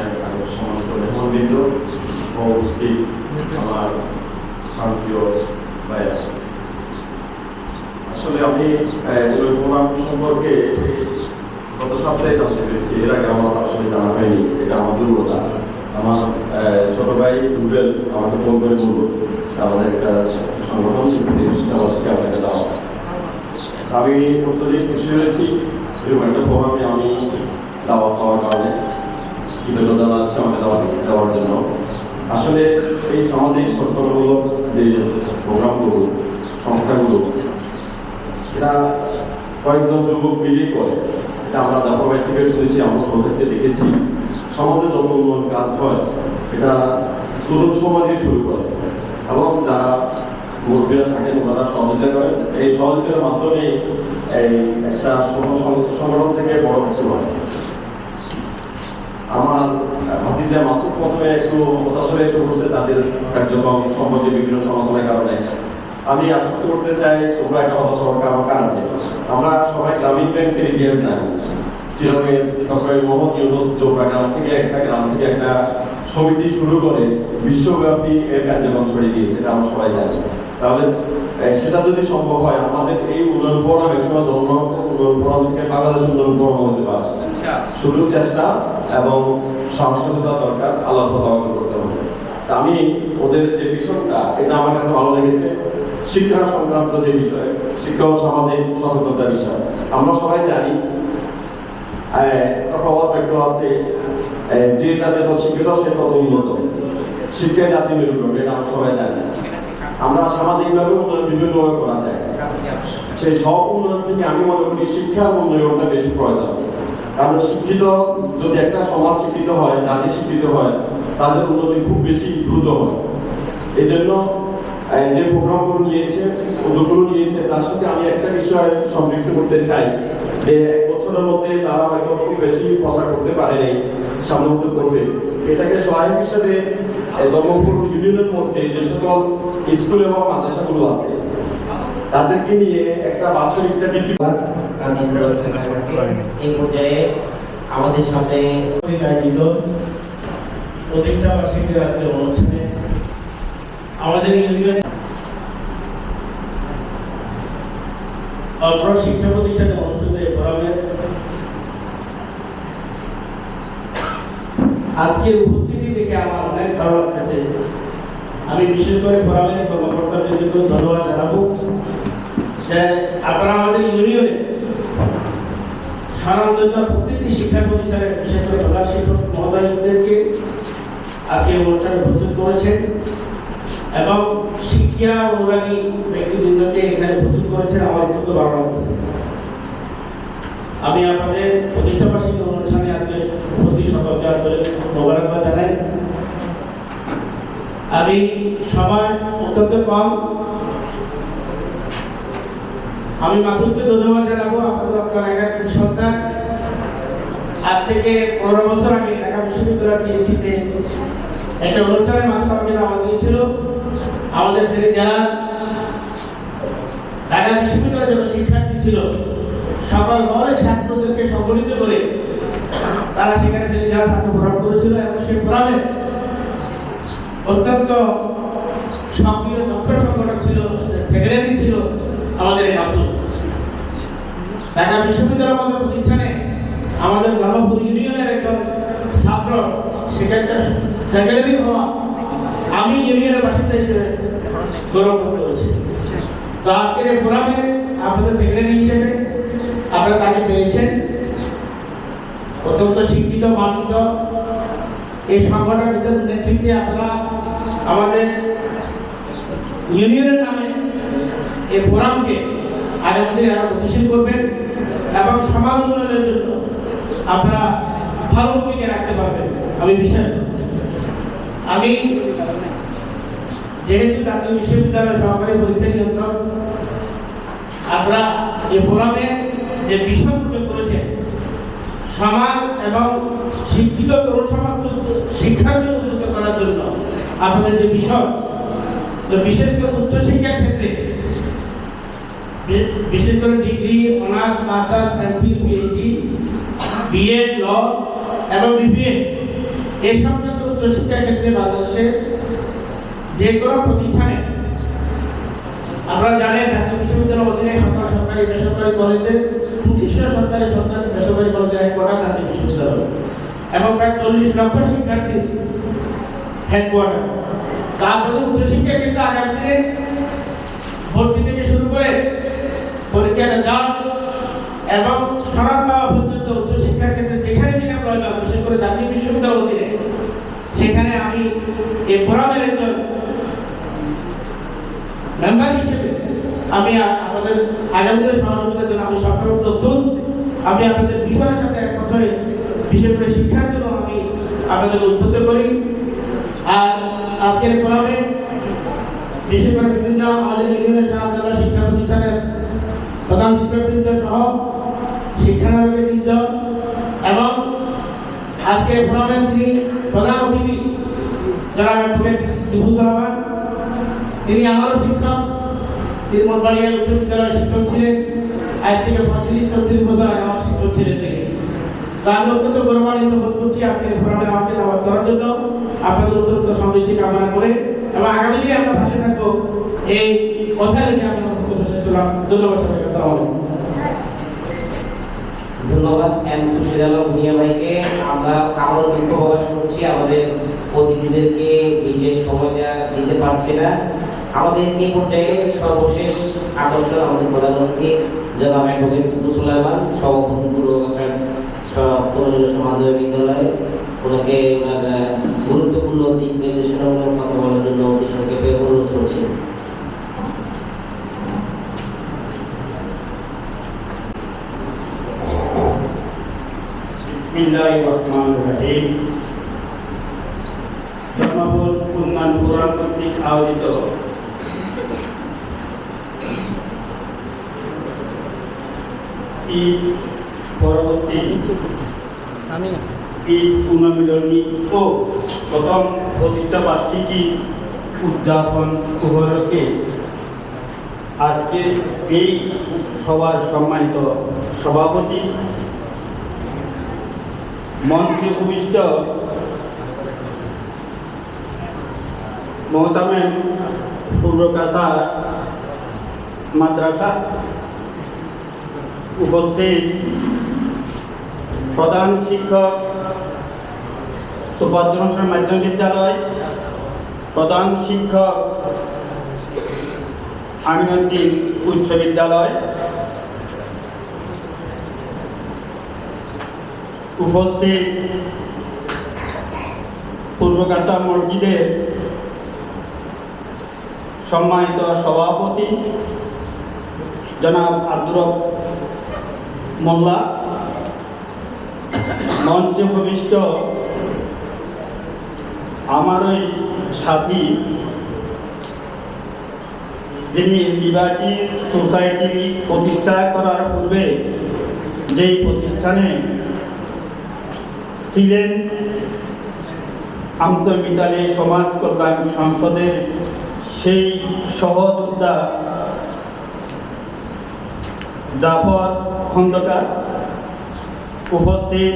সম্মানিত মেহমানবৃন্দ ও উপস্থিত আমার প্রান্তীয় ভাইয়া, আসলে আমি ফোরাম সম্পর্কে গত সপ্তাহে জানতে পেরেছি, এর আগে আমার আসলে জানা হয়নি, এটা আমার দুর্বলতা। আমার ছোট ভাই রুবেল আমাকে ফোন করে বলল আমাদের একটা সংগঠন শিক্ষাবাসীকে আপনাকে দেওয়া। আমি অত্যধিক খুশি হয়েছি এরকম একটা প্রোগ্রামে আমি দাওয়াত পাওয়ার কারণে কৃতজ্ঞতা জানাচ্ছি আমাকে দেওয়ার জন্য। আসলে এই সামাজিক সচেতনমূলক যে প্রোগ্রামগুলো, সংস্থাগুলো, এরা কয়েকজন যুবক মিলিয়ে করে। এটা আমরা জাফরবাড়ি থেকে শুনেছি, আমরা ছোট থেকে দেখেছি। সমাজে যত উন্নয়ন কাজ হয় এটা তরুণ সমাজে শুরু করে এবং যারা মুরব্বীরা থাকেন ওনারা সহযোগিতা করেন। এই সহযোগিতার মাধ্যমে এই একটা সংগঠন থেকে বড় কিছু হয়। আমার ভাতিজা মাসুদ প্রথমে একটু হতাশা ব্যক্ত করছে তাদের কার্যক্রম সম্পর্কে বিভিন্ন সমালোচনার কারণে। আমি আশ্বস্ত করতে চাই তোমরা একটা হতাশা হওয়ার কারণে আমরা সবাই গ্রামীণ ব্যাংকের ইতিহাস জানি। চিরমের ডক্টর মোহাম্মদ ইউনুস চোপড়া গ্রাম থেকে একটা সমিতি শুরু করে বিশ্বব্যাপী এর কার্যক্রম ছড়িয়ে দিয়েছে, এটা আমরা সবাই জানি। তাহলে সেটা যদি সম্ভব হয়, আমাদের এই উন্নয়ন ফোরাম একসময় উন্নয়ন ফোরাম থেকে বাংলাদেশ উন্নয়ন ফোরাম হতে পারে। শুধু চেষ্টা এবং সাহসিকতা দরকার, আল্লাহর পথে অগ্রসর করতে হবে। তা আমি ওদের যে মিশনটা, এটা আমার কাছে ভালো লেগেছে। শিক্ষা সংক্রান্ত যে বিষয়, শিক্ষা ও সামাজিক সচেতনতার বিষয়, আমরা সবাই জানি একটা প্রবাদ বাক্য আছে, যে জাতি তত শিক্ষিত সে তত উন্নত। শিক্ষায় জাতি মেরুদণ্ড, এটা আমরা সবাই জানি। আমরা সামাজিকভাবে উন্নয়ন বিভিন্নভাবে করা যায়, সেই সব উন্নয়ন থেকে আমি মনে করি শিক্ষার উন্নয়নটা বেশি প্রয়োজন। কারণ শিক্ষিত যদি একটা সমাজ শিক্ষিত হয়, জাতি শিক্ষিত হয়, তাদের উন্নতি খুব বেশি দ্রুত হয়। এই জন্য যে প্রোগ্রামগুলো নিয়েছে, উদ্যোগগুলো নিয়েছে, তার সাথে আমি একটা বিষয় সম্পৃক্ত করতে চাই যে এক বছরের মধ্যে তারা হয়তো খুব বেশি প্রচার করতে পারেনি, সামনে উদ্যোগ করবে। এটাকে সহায়ক হিসেবে ধর্মপুর ইউনিয়নের মধ্যে যে সকল স্কুল এবং মাদ্রাসাগুলো আছে তাদেরকে নিয়ে একটা বাৎসরিক এই পর্যায়ে আমাদের সামনে আয়োজিত প্রতিষ্ঠা বার্ষিকীর আজকের অনুষ্ঠানে আমাদের ইউনিয়নে 18 শিক্ষা প্রতিষ্ঠানে অনুষ্ঠিত ফোরামের আজকের উপস্থিতি দেখে আমার অনেক ভালো লাগতেছে। আমি বিশেষ করে ফোরামের কর্মকর্তাদেরকে ধন্যবাদ জানাবো যে আপনারা আমাদের ইউনিয়নে স্বনামধন্য প্রত্যেকটি শিক্ষা প্রতিষ্ঠানের বিশেষ করে প্রধান শিক্ষক মহোদয়দেরকে আজকে অনুষ্ঠানে উপস্থিত করেছেন এবং শিক্ষা অনুরাগী ব্যক্তিবৃন্দকে এখানে উপস্থিত করেছেন। আমার অত্যন্ত ভালো লাগতেছে। আমি আপনাদের প্রতিষ্ঠাবার্ষিকী অনুষ্ঠানে আজকে উপস্থিত সকলকে আন্তরিক মোবারকবাদ জানাই। আমি সময় অত্যন্ত কম, আমি মাসুদকে ধন্যবাদ জানাবো। আপনার এলাকার কিছু সন্তান আজ থেকে 15 বছর আগে ঢাকা বিশ্ববিদ্যালয় টিএসসিতে একটা অনুষ্ঠানের মাসুদ আমাকে দাওয়াত দিয়েছিল। আমাদের ফেনী জেলার ঢাকা বিশ্ববিদ্যালয়ের যত শিক্ষার্থী ছিল সকল ধরনের ছাত্রদেরকে সংগঠিত করে তারা সেখানে ফেনী জেলা ছাত্র ফোরাম করেছিল এবং সেই ফোরামে অত্যন্ত সক্রিয় দক্ষ সংগঠক ছিল, সেক্রেটারি ছিল আমাদের এই মাসুদ। ঢাকা বিশ্ববিদ্যালয়ের মতো প্রতিষ্ঠানে আমাদের ধর্মপুর ইউনিয়নের একজন ছাত্র সেখানকার সেক্রেটারি হওয়া আমি ইউনিয়নের বাসিন্দা হিসেবে গৌরব বোধ করেছি। তো আজকের এই ফোরামে আপনাদের সেক্রেটারি হিসেবে আপনারা তাকে পেয়েছেন। অত্যন্ত শিক্ষিত মার্জিত এই সংগঠকদের নেতৃত্বে আপনারা আমাদের ইউনিয়নের নামে এই ফোরামকে আগামী দিনে আরো গতিশীল করবেন এবং সমাজ উন্নয়নের জন্য আপনারা ভালো ভূমিকা রাখতে পারবেন আমি বিশ্বাস করি। আমি যেহেতু জাতীয় বিশ্ববিদ্যালয়ের সহকারী পরীক্ষা নিয়ন্ত্রক, আপনারা এই ফোরামে যে বিষয়গুলো করেছেন সমাজ এবং শিক্ষিত তরুণ সমাজকে শিক্ষার জন্য উন্নত করার জন্য আপনাদের যে বিষয়, তো বিশেষ করে উচ্চশিক্ষার ক্ষেত্রে বিশেষ করে degree, honours, masters, MPhil, PhD, BEd, law এবং বিবিএ এই সংক্রান্ত উচ্চশিক্ষার ক্ষেত্রে বাংলাদেশে যে কোনো প্রতিষ্ঠানে আপনারা জানেন জাতীয় বিশ্ববিদ্যালয়ের অধীনে সকল সরকারি বেসরকারি কলেজে 2500 সরকারি বেসরকারি কলেজের হেডকোয়ার্টার জাতীয় বিশ্ববিদ্যালয় এবং প্রায় 40 লক্ষ শিক্ষার্থী হেডকোয়ার্টার। তারপরে উচ্চশিক্ষার ক্ষেত্রে আগামী দিনে ভর্তি থেকে শুরু করে পরীক্ষার রেজাল্ট এবং সনদ পাওয়া পর্যন্ত উচ্চশিক্ষার ক্ষেত্রে যেখানে যেখানে প্রয়োজন, বিশেষ করে জাতীয় বিশ্ববিদ্যালয়ের অধীনে সেখানে আমি এই ফোরামের একজন মেম্বার হিসেবে আমি আপনাদের আগামী দিনে সহযোগিতার জন্য আমি সক্ষম প্রস্তুত। আমি আপনাদের বিষয়ের সাথে একমত হয়ে বিশেষ করে শিক্ষার জন্য আমি আপনাদের উদ্বুদ্ধ করি। আর আজকের ফোরামে বিশেষ করে বিভিন্ন আমাদের ইউনিয়নের স্বনামধন্য শিক্ষা প্রতিষ্ঠানের প্রধান শিক্ষকবৃন্দ সহ শিক্ষানবিবৃন্দ এবং আজকের ফোরামের যিনি প্রধান অতিথি যারা অ্যাডভোকেট টিপুস রহমান, তিনি আমারও শিক্ষক, তিরমলবাড়িয়া উচ্চ বিদ্যালয়ের শিক্ষক ছিলেন। আজ থেকে 35-34 বছর আগে আমার শিক্ষক ছিলেন তিনি। তো আমি অত্যন্ত গৌরবান্বিত বোধ করছি আজকের ফোরামে আমাকে দাওয়াত করার জন্য। আপনাদের উত্তরোত্তর সমৃদ্ধি কামনা করে এবং আগামী দিনে আমরা পাশে থাকবো এই কথা রেখে আপনার বক্তব্য শেষ করলাম। ধন্যবাদ সবাইকে। আসসালামু আলাইকুম। ধন্যবাদ এম খুরশিদ আলম ভূঁইয়া ভাইকে। আমরা আবারও দুঃখ প্রকাশ করছি আমাদের অতিথিদেরকে বিশেষ সময়টা দিতে পারছি না। আমাদের এই পর্যায়ে সর্বশেষ আকর্ষণ আমাদের প্রধান অতিথি জনাব অ্যাডভোকেট মুসুলাইমান, সভাপতি পূর্ববাসার তরুণ সমাজীয় বিদ্যালয়। ওনাকে ওনার গুরুত্বপূর্ণ দিক নির্দেশনামূলক কথা বলার জন্য অতি সংক্ষেপে অনুরোধ করছি। বিসমিল্লাহির রহমানির রহিম। জনবল উন্নয়ন ফোরাম কর্তৃক আয়োজিত ঈদ পরবর্তী ঈদ পুনর্মিলনী ও প্রথম প্রতিষ্ঠা বার্ষিকী উদযাপন উপলক্ষে আজকে এই সভার সম্মানিত সভাপতি, মঞ্চে উপবিষ্ট মোহতামেম পূর্ব কাছাড় মাদ্রাসা উপস্থিত প্রধান শিক্ষক তোফাজ্জল মাধ্যমিক বিদ্যালয়, প্রধান শিক্ষক আমিনুদ্দিন উচ্চ বিদ্যালয়, উপস্থিত পূর্বকাছা মসজিদের সম্মানিত সভাপতি জনাব আব্দুর রব মোল্লা, মঞ্চে উপবিষ্ট আমার ওই সাথী যিনি লিবার্টি সোসাইটি প্রতিষ্ঠা করার পূর্বে যেই প্রতিষ্ঠানে ছিলেন আন্তর্বিদ্যালয় সমাজ কল্যাণ সংসদের সেই সহযোদ্ধা জাফর খন্দকার, উপস্থিত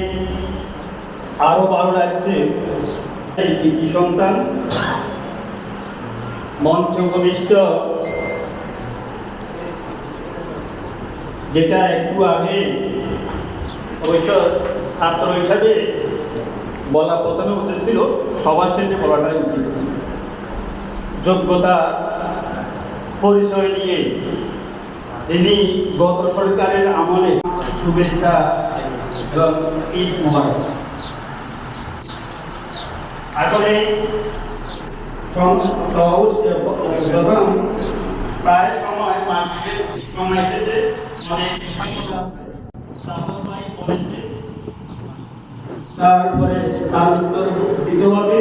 আরও ভালো লাগছে এই কৃতি সন্তান, মঞ্চে উপবিষ্ট যেটা একটু আগে অবশ্য ছাত্র হিসাবে বলা প্রথমে উচিত ছিল, সবার শেষে বলাটাই উচিত। যোগ্যতা পরিচয় নিয়ে যিনি গত সরকারের আমলে শুভেচ্ছা এবং ঈদ মোবারক। আসলে প্রথম প্রায় সময় সময় এসেছে, তারপরে তার উত্তর দিতে হবে।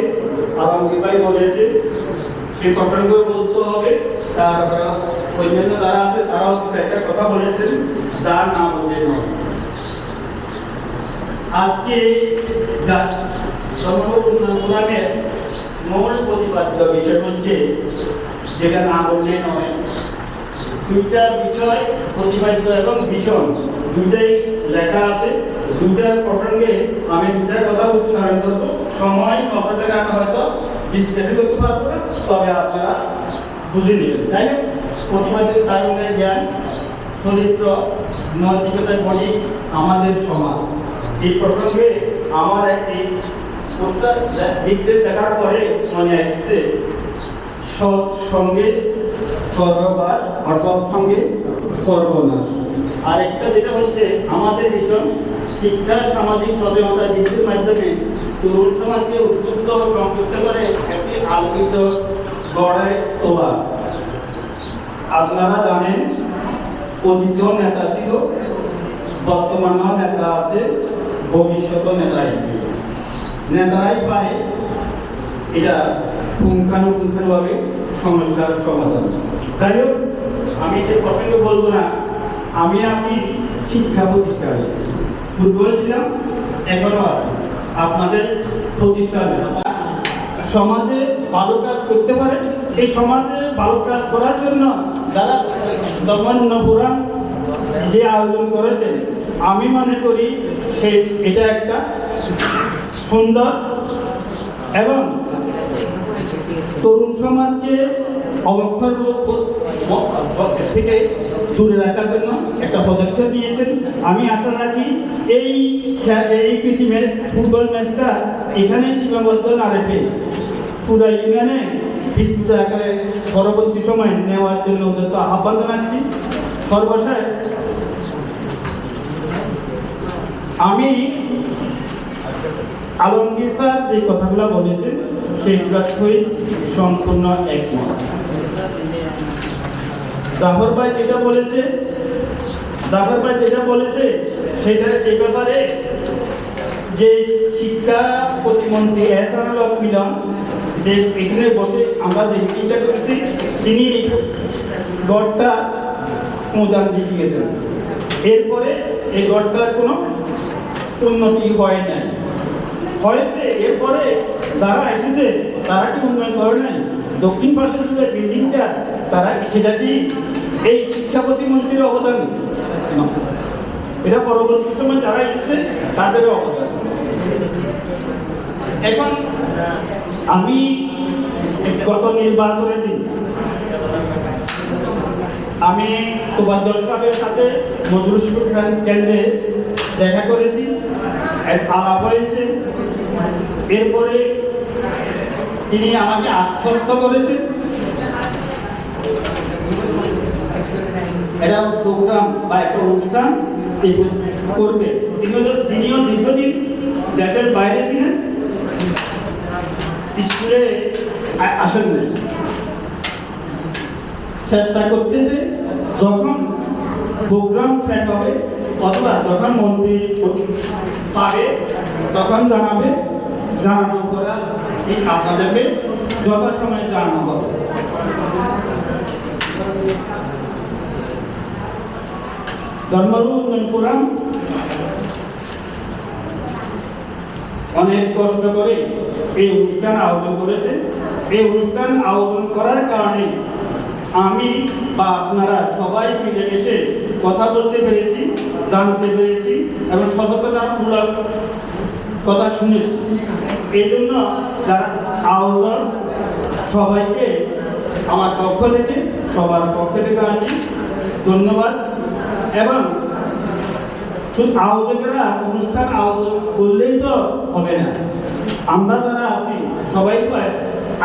আলমগীর ভাই বলেছে সেই প্রসঙ্গ বলতে হবে। তারপরে অন্যান্য যারা আছে তারাও একটা কথা বলেছেন, যার নাম বললে নয়। আজকে উন্নয়নের মূল প্রতিপাদিত বিষয় হচ্ছে, যেটা না বললে নয়, দুইটা বিষয় প্রতিপাদিত এবং ভীষণ দুইটাই লেখা আছে। দুইটার প্রসঙ্গে আমি দুইটার কথা উচ্চারণ করবো। সময় সফরের কারণে হয়তো বিশ্লেষণ করতে পারবো না, তবে আপনারা বুঝে নেবেন। তাই না? প্রতিপাদিত তারুণের জ্ঞান, চরিত্র, নৈতিকতার বডি, আমাদের সমাজ। এই প্রসঙ্গে আমার একটি পোস্টার লিখতে দেখার পরে মনে আসছে, সৎ সঙ্গে সর্ববাস, অসৎ সঙ্গে সর্বনাশ। আর একটা যেটা হচ্ছে আমাদের ভীষণ শিক্ষা, সামাজিক সচেতনতা বৃদ্ধির মাধ্যমে তরুণ সমাজকে উদ্বুদ্ধ ও সম্পৃক্ত করে একটি আলোকিত গড়ায় তোলা। আপনারা জানেন, অতীতেও নেতা ছিল, বর্তমানেও নেতা আছে, ভবিষ্যতেও নেতারাই পারে এটা পুঙ্খানুপুঙ্খানুভাবে সমস্যার সমাধান। যাই হোক, আমি সে প্রসঙ্গে বলবো না। আমি আছি শিক্ষা প্রতিষ্ঠানে, পূর্বেও ছিলাম, এখনো আছি আপনাদের প্রতিষ্ঠানে। সমাজে ভালো কাজ করতে পারে। এই সমাজে ভালো কাজ করার জন্য যারা পুরাণ যে আয়োজন করেছেন, আমি মনে করি এটা একটা সুন্দর এবং তরুণ সমাজকে অবক্ষয় থেকে দূরে রাখার জন্য একটা পদক্ষেপ নিয়েছেন। আমি আশা রাখি এই পৃথিবীর ফুটবল ম্যাচটা এখানে সীমাবদ্ধ না রেখে পুরো ইউনিয়নে বিস্তৃত আকারে পরবর্তী সময় নেওয়ার জন্য ওদের তো আহ্বান জানাচ্ছি। সর্বশেষ আমি আলমগীর স্যার যে কথাগুলো বলেছেন সেগুলোর সহিত সম্পূর্ণ একমত। জাফর ভাই যেটা বলেছে সেটা সেই ব্যাপারে যে শিক্ষা প্রতিমন্ত্রী এহসানুল হক মিলন যে এখানে বসে আমরা যে চিন্তা করেছি, তিনি গড়টা অনুদান দিয়ে দিয়েছেন। এরপরে এই গড়টার কোনো উন্নতি হয় নাই, হয়েছে এরপরে যারা এসেছে তারা কি উন্নয়ন করে নাই? দক্ষিণ পাশে যে বিল্ডিংটা, তারা সেটা কি এই শিক্ষা প্রতিমন্ত্রীর অবদান? এটা পরবর্তী সময় যারা এসেছে তাদেরও অবদান। এখন আমি গত নির্বাচনের দিন আমি তোবাজ্জল সাহেবের সাথে মজলিস কেন্দ্রে দেখা করেছি, এক আলাপ হয়েছে। এরপরে তিনি আমাকে আশ্বস্ত করেছেন এটা প্রোগ্রাম বা একটা অনুষ্ঠান করবে। তিনিও দীর্ঘদিন দেশের বাইরে ছিলেন, স্কুলে আসেন না। চেষ্টা করতেছে যখন প্রোগ্রাম সেট হবে অথবা যখন মন্ত্রী পাবে তখন জানাবে, জানানোর পরে আপনাদেরকে যথাসময়ে জানানো হবে। ধর্মরু উন্নয়ন ফোরাম অনেক কষ্ট করে এই অনুষ্ঠান আয়োজন করেছে। এই অনুষ্ঠান আয়োজন করার কারণে আমি বা আপনারা সবাই মিলে এসে কথা বলতে পেরেছি, জানতে পেরেছি এবং সচেতনতামূলক কথা শুনেছি। এই জন্য যারা আয়োজন সবাইকে আমার পক্ষ থেকে, সবার পক্ষ থেকে আমি ধন্যবাদ। এবং শুধু আয়োজকেরা অনুষ্ঠান আয়োজন করলেই তো হবে না, আমরা যারা আছি সবাই তো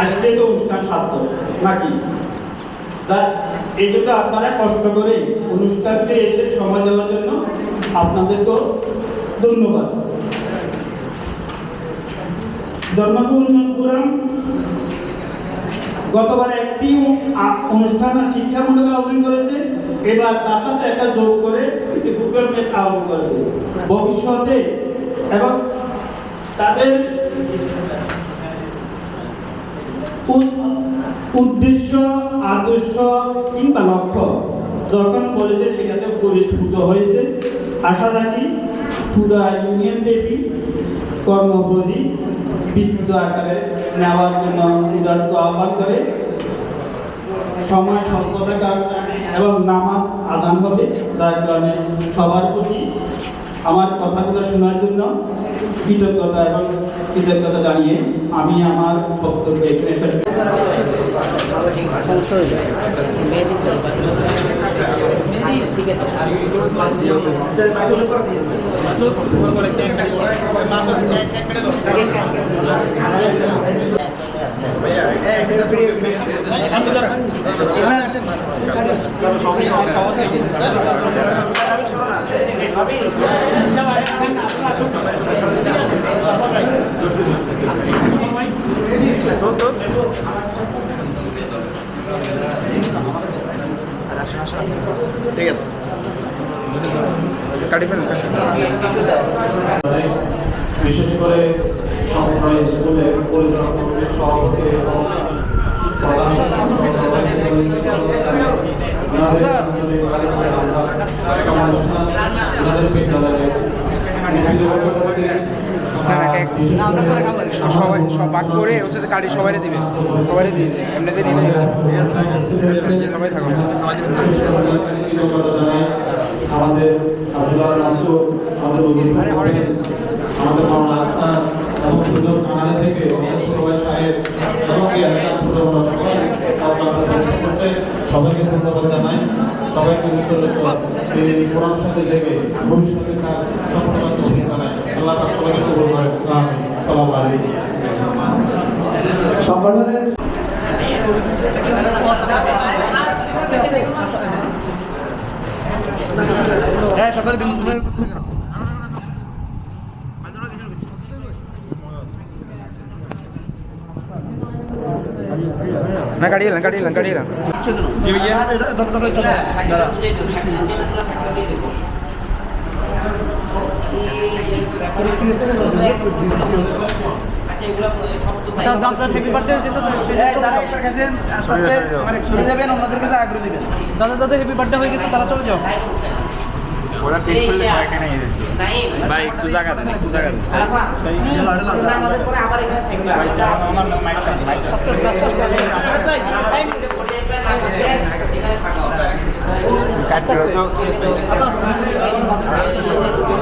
আসলেই তো অনুষ্ঠান সার্থক নাকি? এই জন্য আপনারা কষ্ট করে অনুষ্ঠানকে এসে সময় দেওয়ার জন্য আপনাদেরকেও ধন্যবাদ। ধর্মরু উন্নয়ন ফোরাম গতবার একটি অনুষ্ঠান শিক্ষামূলক আয়োজন করেছে, এবার তার সাথে একটা যোগ করে একটি ফুটবল ম্যাচ আয়োজন করেছে। ভবিষ্যতে এবং তাদের উদ্দেশ্য, আদর্শ কিংবা লক্ষ্য যখন বলেছে সেটাতে পরিস্ফুট হয়েছে। আশা রাখি পুরা ইউনিয়ন ব্যাপী কর্মপ্রতি বিস্তৃত আকারে নেওয়ার জন্য উদাত্ত আহ্বান করে। সময় স্বল্পতার কারণে এবং নামাজ আজান হবে, যার কারণে সবার প্রতি আমার কথাগুলো শোনার জন্য কৃতজ্ঞতা জানিয়ে আমি আমার বক্তব্য এখানে শেষ ঠিক আছে, কাটি ফেলেন। বিশেষ করে সমন্বয় স্কুলের পরিচালনা কমিটির সভাপতি এবং প্রধান সবাই সব ভাগ করে হচ্ছে কাটি সবাই দিবেন, সবাই দিয়ে দেবেন, এমনিতে নিয়ে সবাই থাকবেন। আমাদের আব্দুল্লাহ নাসুর, আমাদের আমাদের মাওলানা হাসান এবং সুযোগ আমাদের থেকে ছোট ভাই সাহেব এবং ছোট বড় সবাই সবাইকে ধন্যবাদ জানাই। সবাইকে এই কোরআন সাথে লেগে ভবিষ্যতের কাজ সফলতা তৌফিক জানাই। আল্লাহ পাক সবাইকে কবুল করেন। আসসালামু আলাইকুম। সংগঠনের সকালে না কাটিয়ে হ্যাপি বার্থডে হয়েছে চলে যাবেন, ওনাদের কাছে আগ্রহ দিবেন। যাদের হ্যাপি বার্থডে হয়ে গেছে তারা চলে যাও। ওরা টেস্ট করলে ভাই একটু জায়গা দেন, একটু জায়গা দেন। আমাদের পরে আবার এখানে থাকবে।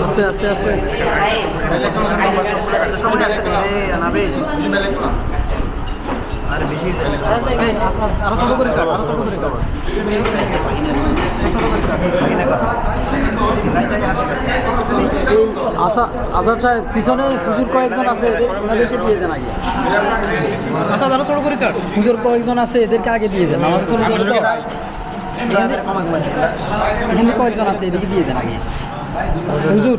আস্তে আস্তে আস্তে আর বেশি আরো ছোট করে কাট, আরো ছোট করে কাট। আজাদ সাহেব পিছনে হুজুর কয়েকজন আছে, ওনাদেরকে দিয়ে দেন আগে। আচ্ছা আরো ছোট করে কাট। হুজুর কয়েকজন আছে, এদেরকে আগে দিয়ে দেন। আমাদের ছোট করে কাট। এখানে কয়েকজন আছে, এদিকে দিয়ে দেন আগে। হুজুর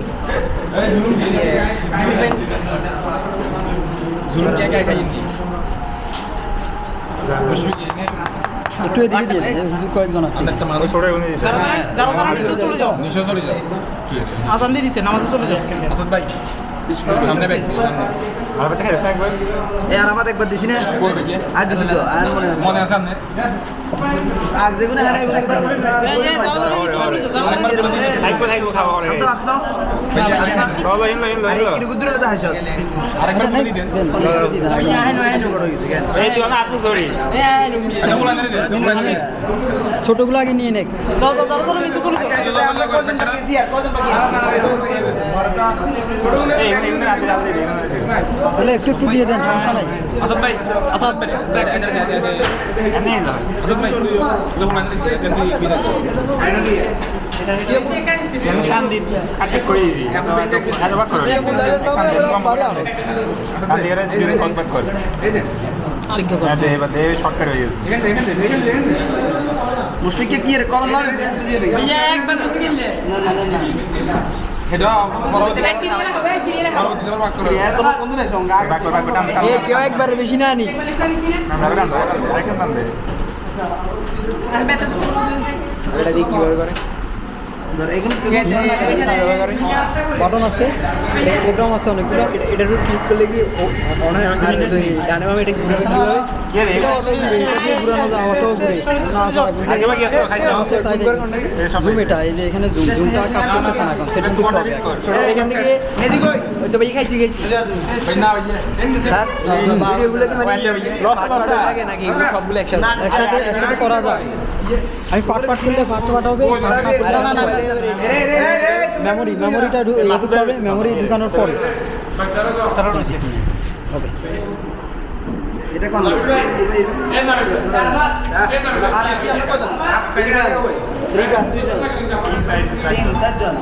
একটু এদিকে দিয়ে দেন, হুজুর কয়েকজন আছে। আজান দিয়ে দিচ্ছে, নামাজে চলে যাও। আসাদ ভাই সামনে ব্যাগ আর আমার একবার দিছি না, আর দিছি তো, আর মনে আছে আপনার আগ যেগুলো হারাই ওগুলো একবার ছোটগুলো আগে নিয়ে নেক। তাহলে একটু একটু দিয়ে দেন, সমস্যা নাই। আসাদ ভাই, আসাদ ভাই, আসাদ ভাই মুশফিককে কি কল লরে একবার মুশকিল না না না এটা পরবর্তীতে ভাগ করে এত বন্ধু নাই সঙ্গে এ কেউ একবার বেশি না নি এটা দিয়ে কিভাবে করে বাটন আছে, প্রোগ্রাম আছে অনেকগুলো। এটার উপর ক্লিক করলে কি ডানে বামে এটা ঘুরে জুম, এটা এই যে এখানে জুমটা কাজ করতেছে না এখন, সেটিং করতে হবে। এখান থেকে ওই তো ভাই খাইছি স্যার ভিডিওগুলো কি মানে লাগে নাকি সবগুলো একসাথে করা যায়? আমি পাট করলে পাট হবে। মেমোরিটা করতে হবে, মেমোরি ঢুকানোর পরে ওকে এটা কোন আর আসি আমরা কত 3 জন 3 জন